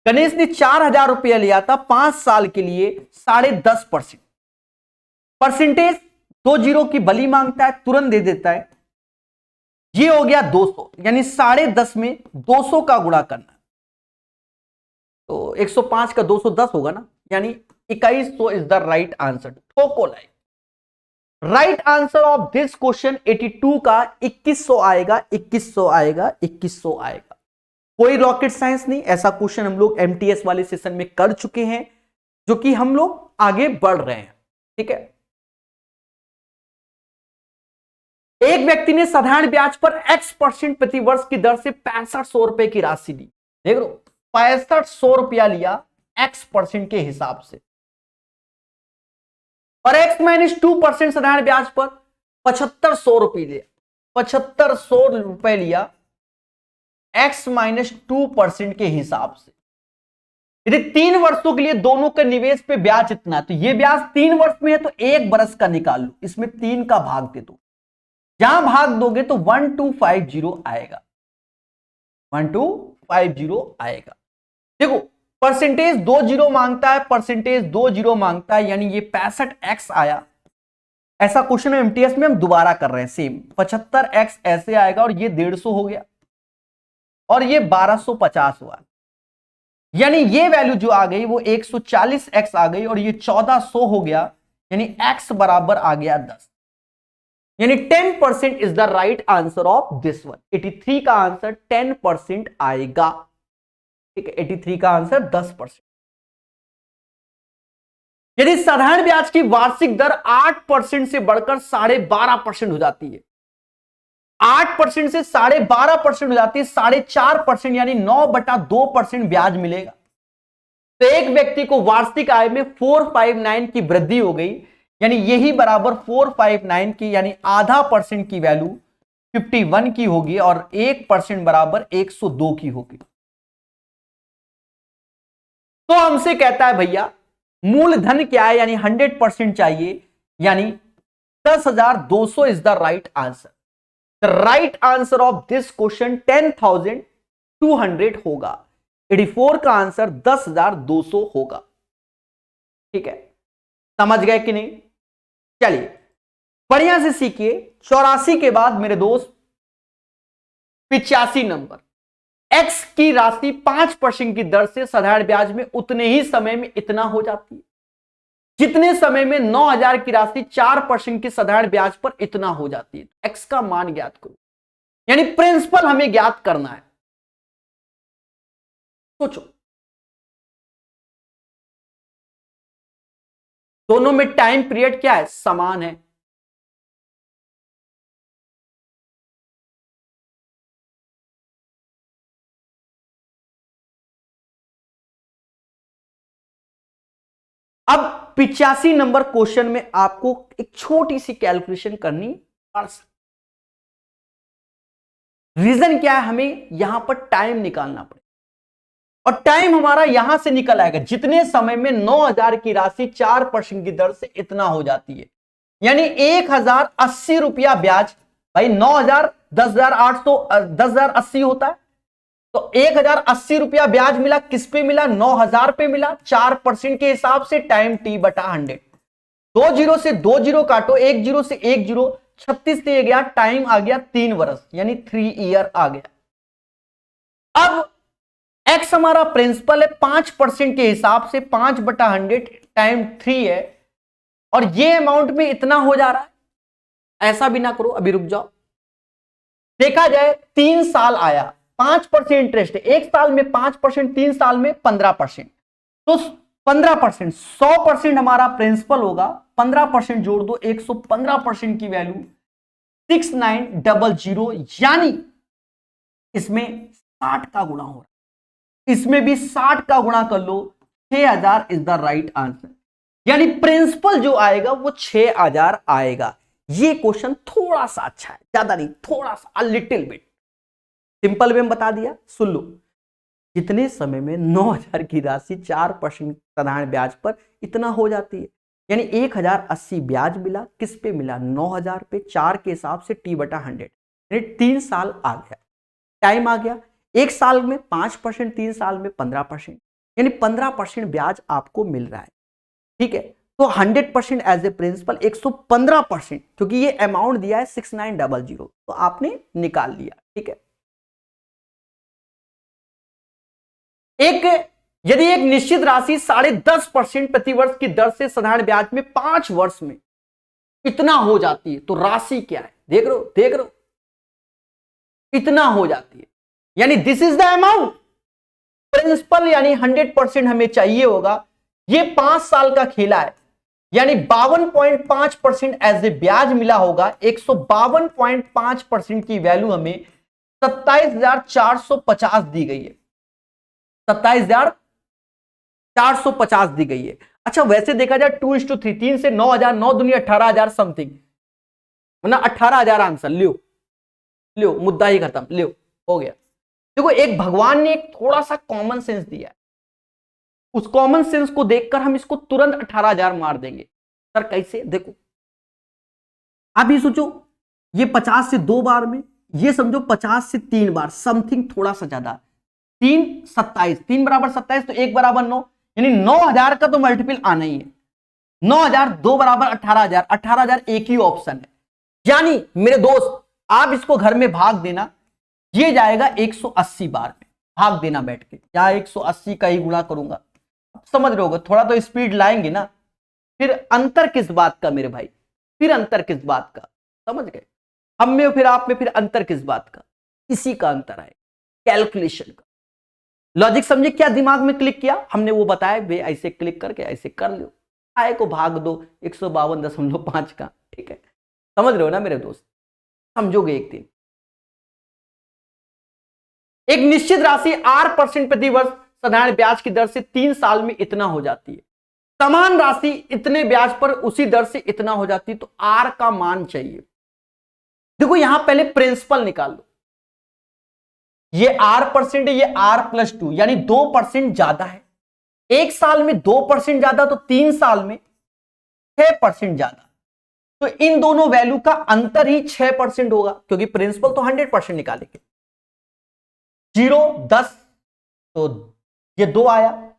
गणेश ने 4000 रुपया लिया था 5 साल के लिए, 10.5%। परसेंटेज 2 जीरो की बली मांगता है, तुरंत दे देता है। ये हो गया 200, यानी 10.5 में 200 का गुणा करना, तो 105 का 210 होगा ना, यानी 2100 इज द राइट आंसर। ठोको like, right answer of this question 82 का 2100 आएगा, 2100 आएगा, 2100 आएगा। कोई रॉकेट साइंस नहीं, ऐसा क्वेश्चन हम लोग MTS वाले सेशन में कर चुके हैं, जो कि हम लोग आगे बढ़ रहे हैं, ठीक है। एक व्यक्ति ने साधारण ब्याज पर x% प्रति वर्ष की दर से 6500 रुपए की राशि ली। देख लो, 6500 रुपया लिया x% के हिसाब से, और x-2% साधारण ब्याज पर 7500 रुपये लिया, 7500 रुपए लिया x-2% के हिसाब से। यदि 3 वर्षों के लिए दोनों के निवेश पे ब्याज इतना, तो ये ब्याज 3 वर्ष में है तो 1 बरस का निकाल लो, इसमें 3 का भाग दे दो, जहां भाग दोगे तो 1250 आएगा, 1250 आएगा। देखो परसेंटेज 20 मांगता है, परसेंटेज 20 मांगता है, यानी ये 65x आया। ऐसा क्वेश्चन एमटीएस में हम दोबारा कर रहे हैं सेम, 75x ऐसे आएगा और ये 150 हो गया और ये 1250 हुआ, यानी ये वैल्यू जो आ गई वो 140x आ गई और ये 1400 हो गया, यानी x बराबर आ गया 10, यानी 10% is the right answer of this one. 83 का आंसर 10% आएगा, ठीक है, 83 का आंसर 10%। यदि साधारण ब्याज की वार्षिक दर 8% से बढ़कर 12.5% हो जाती है, 8% से 12.5% हो जाती है, 4.5% यानी 9/2% ब्याज मिलेगा। तो एक व्यक्ति को वार्षिक आय में 459 की वृद्धि हो गई, यानी यही बराबर 459 की, यानी आधा % की वैल्यू 51 की होगी और 1% बराबर 102 की होगी। तो हमसे कहता है भैया मूलधन क्या है, यानी 100% चाहिए, यानी 10,200 is the right answer. The right answer of this question 10,200 होगा। 84 का आंसर 10,200 होगा। ठीक है, समझ गए कि नहीं? चलिए बढ़िया से सीखिए। 84 के बाद मेरे दोस्त 85 नंबर, x की राशि 5% की दर से साधारण ब्याज में उतने ही समय में इतना हो जाती है जितने समय में 9,000 की राशि 4% की साधारण ब्याज पर इतना हो जाती है। x का मान ज्ञात करो, यानी प्रिंसिपल हमें ज्ञात करना है। सोचो, दोनों में टाइम पीरियड क्या है, समान है। अब 85 नंबर क्वेश्चन में आपको एक छोटी सी कैलकुलेशन करनी पड़ सकती। रीजन क्या है, हमें यहां पर टाइम निकालना पड़ेगा और टाइम हमारा यहां से निकल आएगा जितने समय में 9,000 की राशि 4% की दर से इतना हो जाती है, यानी 1,080 रुपया ब्याज। भाई 9,000 10,800 10,080 होता है, तो 1,080 रुपया ब्याज मिला। किस पे मिला? 9,000 पे मिला। 4% के हिसाब से टाइम t/100। 2 जीरो से 2 जीरो काटो, 1 जीरो से 1 जीरो, 36 से गया, टाइम आ गया 3 वर्ष, यानी 3 ईयर आ गया। अब x हमारा प्रिंसिपल है, 5% के हिसाब से 5/100 टाइम 3 है और ये अमाउंट में इतना हो जा रहा है। ऐसा भी ना करो, अभी रुक जाओ, देखा जाए 3 साल आया, 5% इंटरेस्ट है, 1 साल में 5%, 3 साल में 15%, तो 15%, 100% हमारा प्रिंसिपल होगा। 15% जोड़ दो, 115% की वैल्यू 6900, यानी इसमें 60 का गुणा हो रहा है, इसमें भी 60 का गुणा कर लो, 6,000 इज द राइट आंसर। यानी प्रिंसिपल जो आएगा वो 6,000 आएगा। ये क्वेश्चन थोड़ा सा अच्छा है, ज्यादा नहीं, थोड़ा सा, a little bit simple way में बता दिया। सुन लो, कितने समय में 9,000 की राशि 4% साधारण ब्याज पर इतना हो जाती है, यानी 1,080 ब्याज मिला। किस पे मिला? 9,000 पे। 4 के हिसाब से t/100, यानी 3 साल आ गया, टाइम आ गया। 1 साल में 5%, 3 साल में 15%, यानी 15% ब्याज आपको मिल रहा है। ठीक है, तो 100% एज ए प्रिंसिपल 115%, क्योंकि ये अमाउंट दिया है 6900, तो आपने निकाल लिया। ठीक है, यदि एक निश्चित राशि 10.5% प्रति वर्ष की दर से साधारण ब्याज में 5 वर्ष में इतना हो जाती है, तो राशि क्या है? देख रहे हो, इतना हो जाती है, यानी this is the amount. Principal यानी 100% हमें चाहिए होगा। ये 5 साल का खेला है, यानी 52.5% एज ए ब्याज मिला होगा। 152.5% की वैल्यू हमें 27,450 दी गई है, 27,450 दी गई है। अच्छा वैसे देखा जाए 2:3, 3 से 9,000, 9 दूनी 18,000 समथिंग, वरना 18,000 आंसर। लियो लियो, मुद्दा ही खत्म, लियो हो गया। देखो एक भगवान ने एक थोड़ा सा कॉमन सेंस दिया है, उस कॉमन सेंस को देखकर हम इसको तुरंत 18,000 मार देंगे। सर कैसे? देखो आप ये सोचो, ये 50 से 2 बार में, ये समझो 50 से 3 बार समथिंग, थोड़ा सा ज्यादा। 3 27, 3 बराबर 27, तो 1 बराबर 9, यानी 9,000 का तो मल्टीपल आना ही है। 9,000, 2 बराबर 18,000, 18,000 एक ही ऑप्शन है। यानी मेरे दोस्त आप इसको घर में भाग देना, ये जाएगा 180 बार में, भाग देना बैठ के, या 180 का ही गुणा करूंगा। समझ रहे होगे, थोड़ा तो स्पीड लाएंगे ना। फिर अंतर किस बात का मेरे भाई, फिर अंतर किस बात का, समझ गए? हम में फिर आप में फिर अंतर किस बात का, इसी का अंतर है, कैलकुलेशन का। लॉजिक समझे क्या दिमाग में क्लिक किया हमने, वो बताया भाई ऐसे क्लिक करके ऐसे कर लो, आए को भाग दो 152.5 का, ठीक है? समझ रहे हो ना मेरे दोस्त, समझोगे एक दिन। एक निश्चित राशि 8% प्रति वर्ष साधारण ब्याज की दर से 3 साल में इतना हो जाती है। समान राशि इतने ब्याज पर उसी दर से इतना हो जाती है, तो आर का मान चाहिए। देखो यहां पहले प्रिंसिपल निकाल लो, ये R% है, ये R+2, यानी 2% ज्यादा है। 1 साल में 2% ज्यादा, तो 3 साल में 6% ज्यादा, तो इन दोनों वैल्यू का अंतर ही 6% होगा, क्योंकि प्रिंसिपल तो 100% निकालेंगे। 0 10, तो ये 2 आया,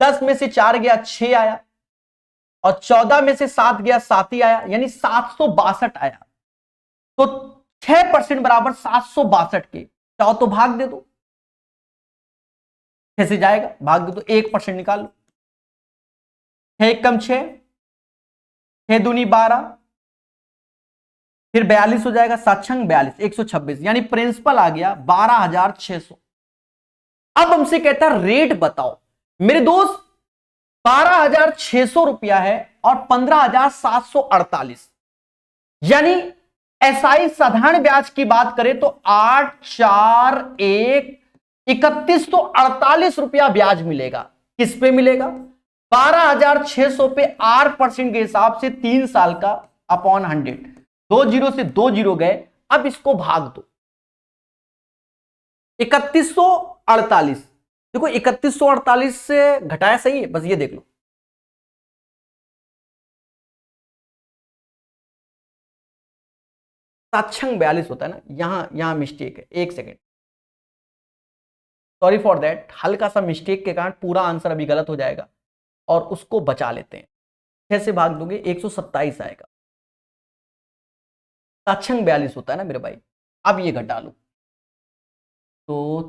10 में से 4 गया 6 आया, और 14 में से 7 गया 7 ही आया, यानी 762 आया। तो 6% बराबर 762 के, चाहो तो भाग दे दो, कैसे जाएगा, भाग दे तो 1% निकाल लो। 6 कम 6, 6 दूनी 12, फिर 42 हो जाएगा, 7 छंग 42, 126, यानी प्रिंसिपल आ गया 12,600। अब हमसे कहता है रेट बताओ। मेरे दोस्त 12,600 रुपया है और 15,748, यानी एसआई साधारण ब्याज की बात करें तो 8 4 1 3148 रुपया ब्याज मिलेगा। किस पे मिलेगा? 12,600 पे R% के हिसाब से 3 साल का अपॉन 100, 2 जीरो से 2 जीरो गए। अब इसको भाग दो 3148, देखो 3148 से घटाया सही है, बस ये देख लो। साक्षंग 42 होता है ना, यहां मिस्टेक है, 1 सेकेंड, सॉरी फॉर दैट, हल्का सा मिस्टेक के कारण पूरा आंसर अभी गलत हो जाएगा, और उसको बचा लेते हैं। 6 से भाग दोगे 127 आएगा, साक्षंग 42 होता है ना मेरे भाई। अब ये घटा लो तो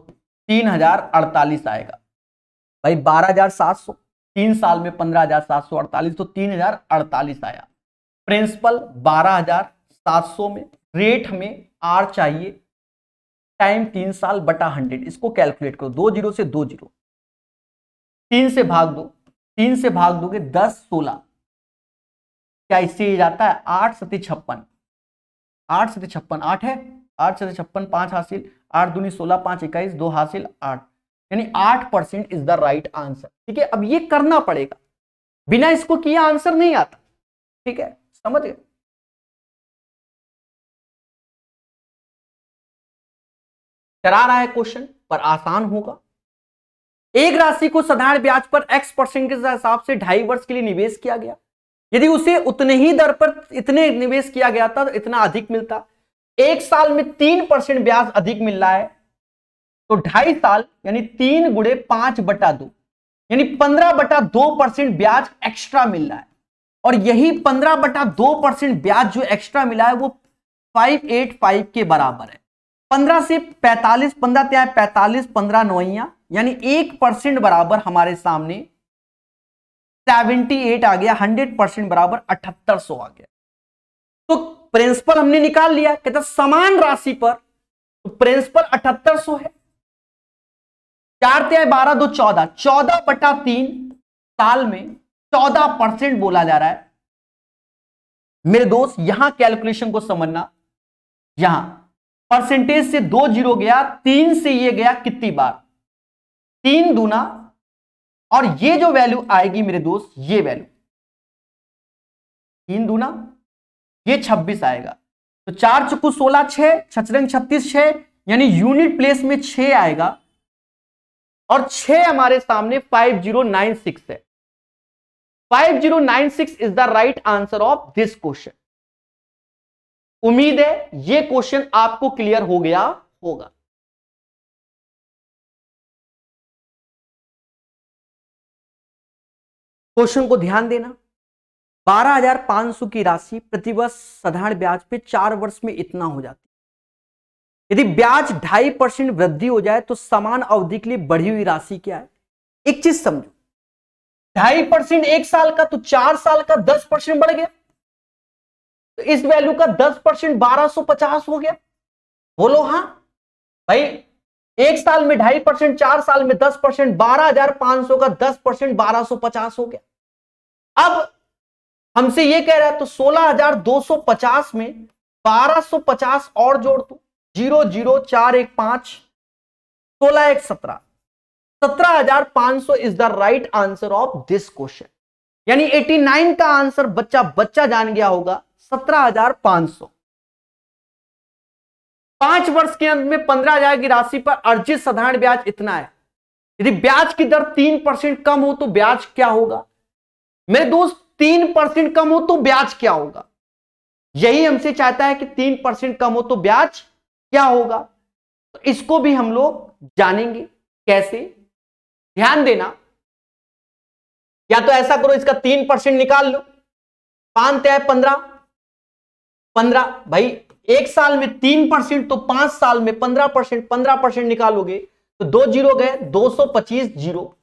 3,048 आएगा भाई, 12,700, 3 साल में 15,748, तो 3,048 आया। प्रिंसिपल 12,700 में, रेट में आर चाहिए, टाइम 3 साल बटा 100, इसको कैलकुलेट करो, 2 जीरो से 2 जीरो, 3 से भाग दो, 3 से भाग दोगे 10 16, क्या इससे ये जाता है 8 सती 56, 8 सती 56, 8 है, 8 सती 56, 5 हासिल, 8 दूनी 16, 5 21, 2 हासिल 8, यानी 8% इज द राइट आंसर। ठीक है, अब ये करना पड़ेगा, बिना इसको किया आंसर नहीं आता। ठीक है, समझ गए? करा रहा है क्वेश्चन, पर आसान होगा। एक राशि को साधारण ब्याज पर X% के हिसाब से 2.5 वर्ष के लिए निवेश किया गया। यदि उसे उतने ही दर पर इतने निवेश किया गया था तो इतना अधिक मिलता। 1 साल में 3% ब्याज अधिक मिल रहा है, तो 2.5 साल यानी 3 गुणे 5/2, यानी 15/2% ब्याज एक्स्ट्रा मिल रहा है। और यही 15/2% ब्याज जो एक्स्ट्रा मिला है वो 585 के बराबर है। 15 से 45, 15 त्या 45, 15 नौइया, यानी 1% बराबर हमारे सामने 78 आ गया। 100% बराबर 7800 आ गया। तो प्रिंसिपल हमने निकाल लिया, कहता समान राशि पर, तो प्रिंसिपल 7800 है। 4 त्या 12, 2 14, 14/3 साल में 14% बोला जा रहा है, मेरे दोस्त यहां कैलकुलेशन को समझना, यहां परसेंटेज से 2 जीरो गया, 3 से ये गया कितनी बार, 3 दूना, और ये जो वैल्यू आएगी मेरे दोस्त, ये वैल्यू 3 दूना, ये 26 आएगा। तो 4 चुकू 16, 6 छचरंग 36, 6 यानी यूनिट प्लेस में 6 आएगा, और 6 हमारे सामने 5096 है। 5096 is the right answer of this question. उम्मीद है ये क्वेश्चन आपको क्लियर हो गया होगा। क्वेश्चन को ध्यान देना। 12,500 की राशि प्रतिवर्ष साधारण ब्याज पे 4 वर्ष में इतना हो जाती है। यदि ब्याज 2.5% वृद्धि हो जाए तो समान अवधि के लिए बढ़ी हुई राशि क्या है? एक चीज समझो, 2.5% एक साल का, तो 4 साल का 10% बढ़ गया, तो इस वैल्यू का 10% 1250 हो गया। बोलो हाँ भाई, एक साल में 2.5%, 4 साल में 10%, 12,500 का 10% 1250 हो गया। अब हमसे ये कह रहा है तो 16,250 में 1250 और जोड़ दो, 0 0 4 1 5, 16 1 17, 17,500 is the right answer of this question. यानी 89 का आंसर बच्चा जान गया होगा, 17,500। 5 वर्ष के अंत में 15,000 की राशि पर अर्जित साधारण ब्याज इतना है। यदि ब्याज की दर 3% कम हो तो ब्याज क्या होगा? मेरे दोस्त 3% कम हो तो ब्याज क्या होगा? यही हमसे चाहता है कि 3% कम हो तो ब्याज क्या होगा। तो इसको भी हम लोग जानेंगे कैसे। ध्यान देना, या तो ऐसा करो, इसका 3% निकाल लो, 5 तिहाई 15, 15 भाई एक साल में 3% तो 5 साल में 15%, 15% निकालोगे तो 2 जीरो गए, 225 जीरो,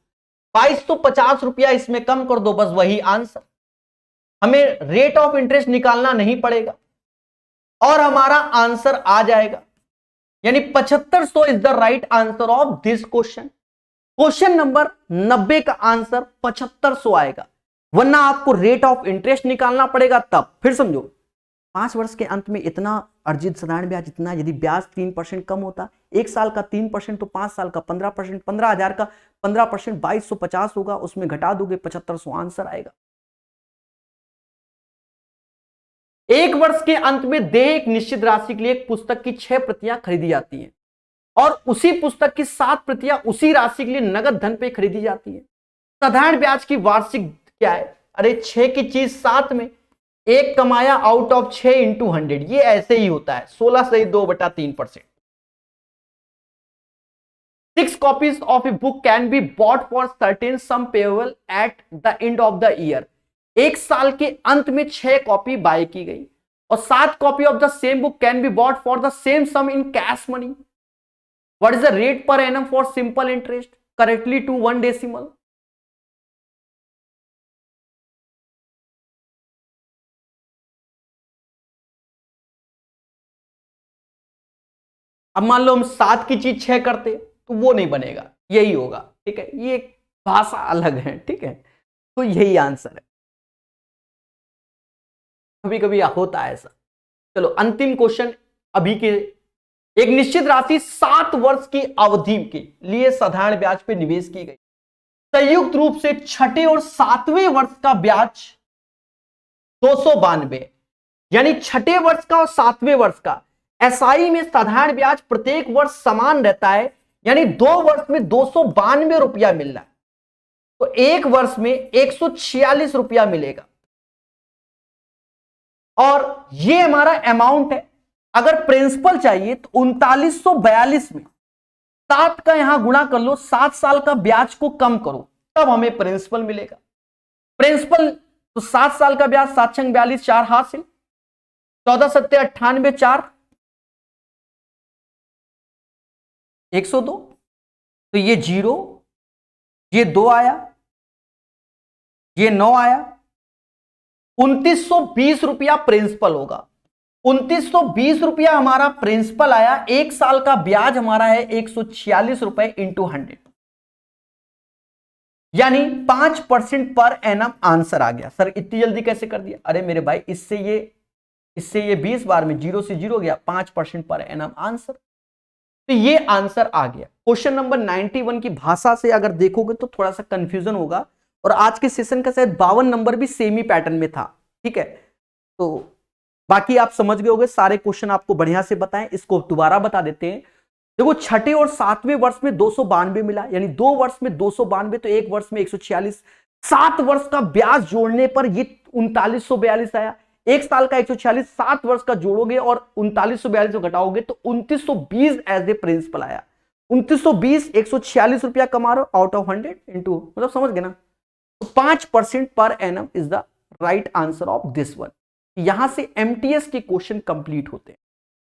2250 रुपया इसमें कम कर दो, बस वही आंसर। हमें रेट ऑफ इंटरेस्ट निकालना नहीं पड़ेगा और हमारा आंसर आ जाएगा। यानी 7500 is the right answer of this question. Question number 90 का आंसर 7500 आएगा, वरना आपको रेट ऑफ इंटरेस्ट निकालना पड़ेगा तब। फिर समझो, 5 वर्ष के अंत में इतना अर्जित साधारण ब्याज इतना, यदि ब्याज 3% कम होता, एक साल का 3% तो 5 साल का 15%, 15,000 का 15% 2250 होगा, उसमें घटा दोगे 7500, आंसर आएगा। एक वर्ष के अंत में देय एक निश्चित राशि के लिए एक पुस्तक की 6 प्रतियां खरीदी जाती हैं और उसी पुस्तक की 7 प्रतियां उसी राशि के लिए नगद धन पे खरीदी जाती है। साधारण ब्याज की वार्षिक क्या है? अरे 6 की चीज 7 में, एक कमाया आउट ऑफ 6 इंटू 100, ये ऐसे ही होता है, 16 सही 2/3%। 6 copies of a book can be bought for certain sum payable at the end of the year। एक साल के अंत में 6 कॉपी बाय की गई और 7 copy of the same book can be bought for the same sum in cash money. What is the rate per annum for simple interest correctly to 1 decimal? अब मान लो हम 7 की चीज 6 करते तो वो नहीं बनेगा, यही होगा। ठीक है, ये भाषा अलग है। ठीक है, तो यही आंसर है। कभी कभी होता है ऐसा। चलो अंतिम क्वेश्चन अभी के। एक निश्चित राशि 7 वर्ष की अवधि के लिए साधारण ब्याज पे निवेश की गई। संयुक्त रूप से छठे और 7वें वर्ष का ब्याज 292, यानी छठे वर्ष का और 7वें वर्ष का एसआई में साधारण ब्याज प्रत्येक वर्ष समान रहता है, यानी 2 वर्ष में 292 रुपया मिल रहा है, तो एक वर्ष में 146 रुपया मिलेगा। और ये हमारा अमाउंट है। अगर प्रिंसिपल चाहिए तो 3942 में 7 का यहां गुणा कर लो, 7 साल का ब्याज को कम करो, तब हमें प्रिंसिपल मिलेगा। प्रिंसिपल तो 7 साल का ब्याज 7 छंग 42, 4 हासिल, 14 सत्ते 98, 4 102, तो ये 0, ये 2 आया, ये 9 आया, 2920 रुपया प्रिंसिपल होगा। 2920 रुपया हमारा प्रिंसिपल आया, एक साल का ब्याज हमारा है 146 रुपए इंटू 100। यानी 5% पर एनम आंसर आ गया। सर इतनी जल्दी कैसे कर दिया? अरे मेरे भाई इससे ये 20 बार में 0 से 0 गया, 5% पर एनम आंसर। तो ये आंसर आ गया। क्वेश्चन नंबर 91 की भाषा से अगर देखोगे तो थोड़ा सा कंफ्यूजन होगा, और आज के सेशन का शायद 52 नंबर भी सेम ही पैटर्न में था। ठीक है, तो बाकी आप समझ गए होंगे, सारे क्वेश्चन आपको बढ़िया से बताएं। इसको दोबारा बता देते हैं। देखो छठे और सातवें वर्ष में 292 मिला, यानी 2 वर्ष में 292, तो 1 वर्ष में 146। 7 वर्ष का ब्याज जोड़ने पर ये 3942 आया। 1 साल का 146, 7 वर्ष का जोड़ोगे और 3942 घटाओगे तो 2920 एज ए प्रिंसिपल आया। 2920, 146 रुपया कमा रहे हो आउट ऑफ 100 इंटू, मतलब समझ गए ना। तो 5% per annum is the right answer of this one. यहां से एमटीएस के क्वेश्चन कंप्लीट होते हैं।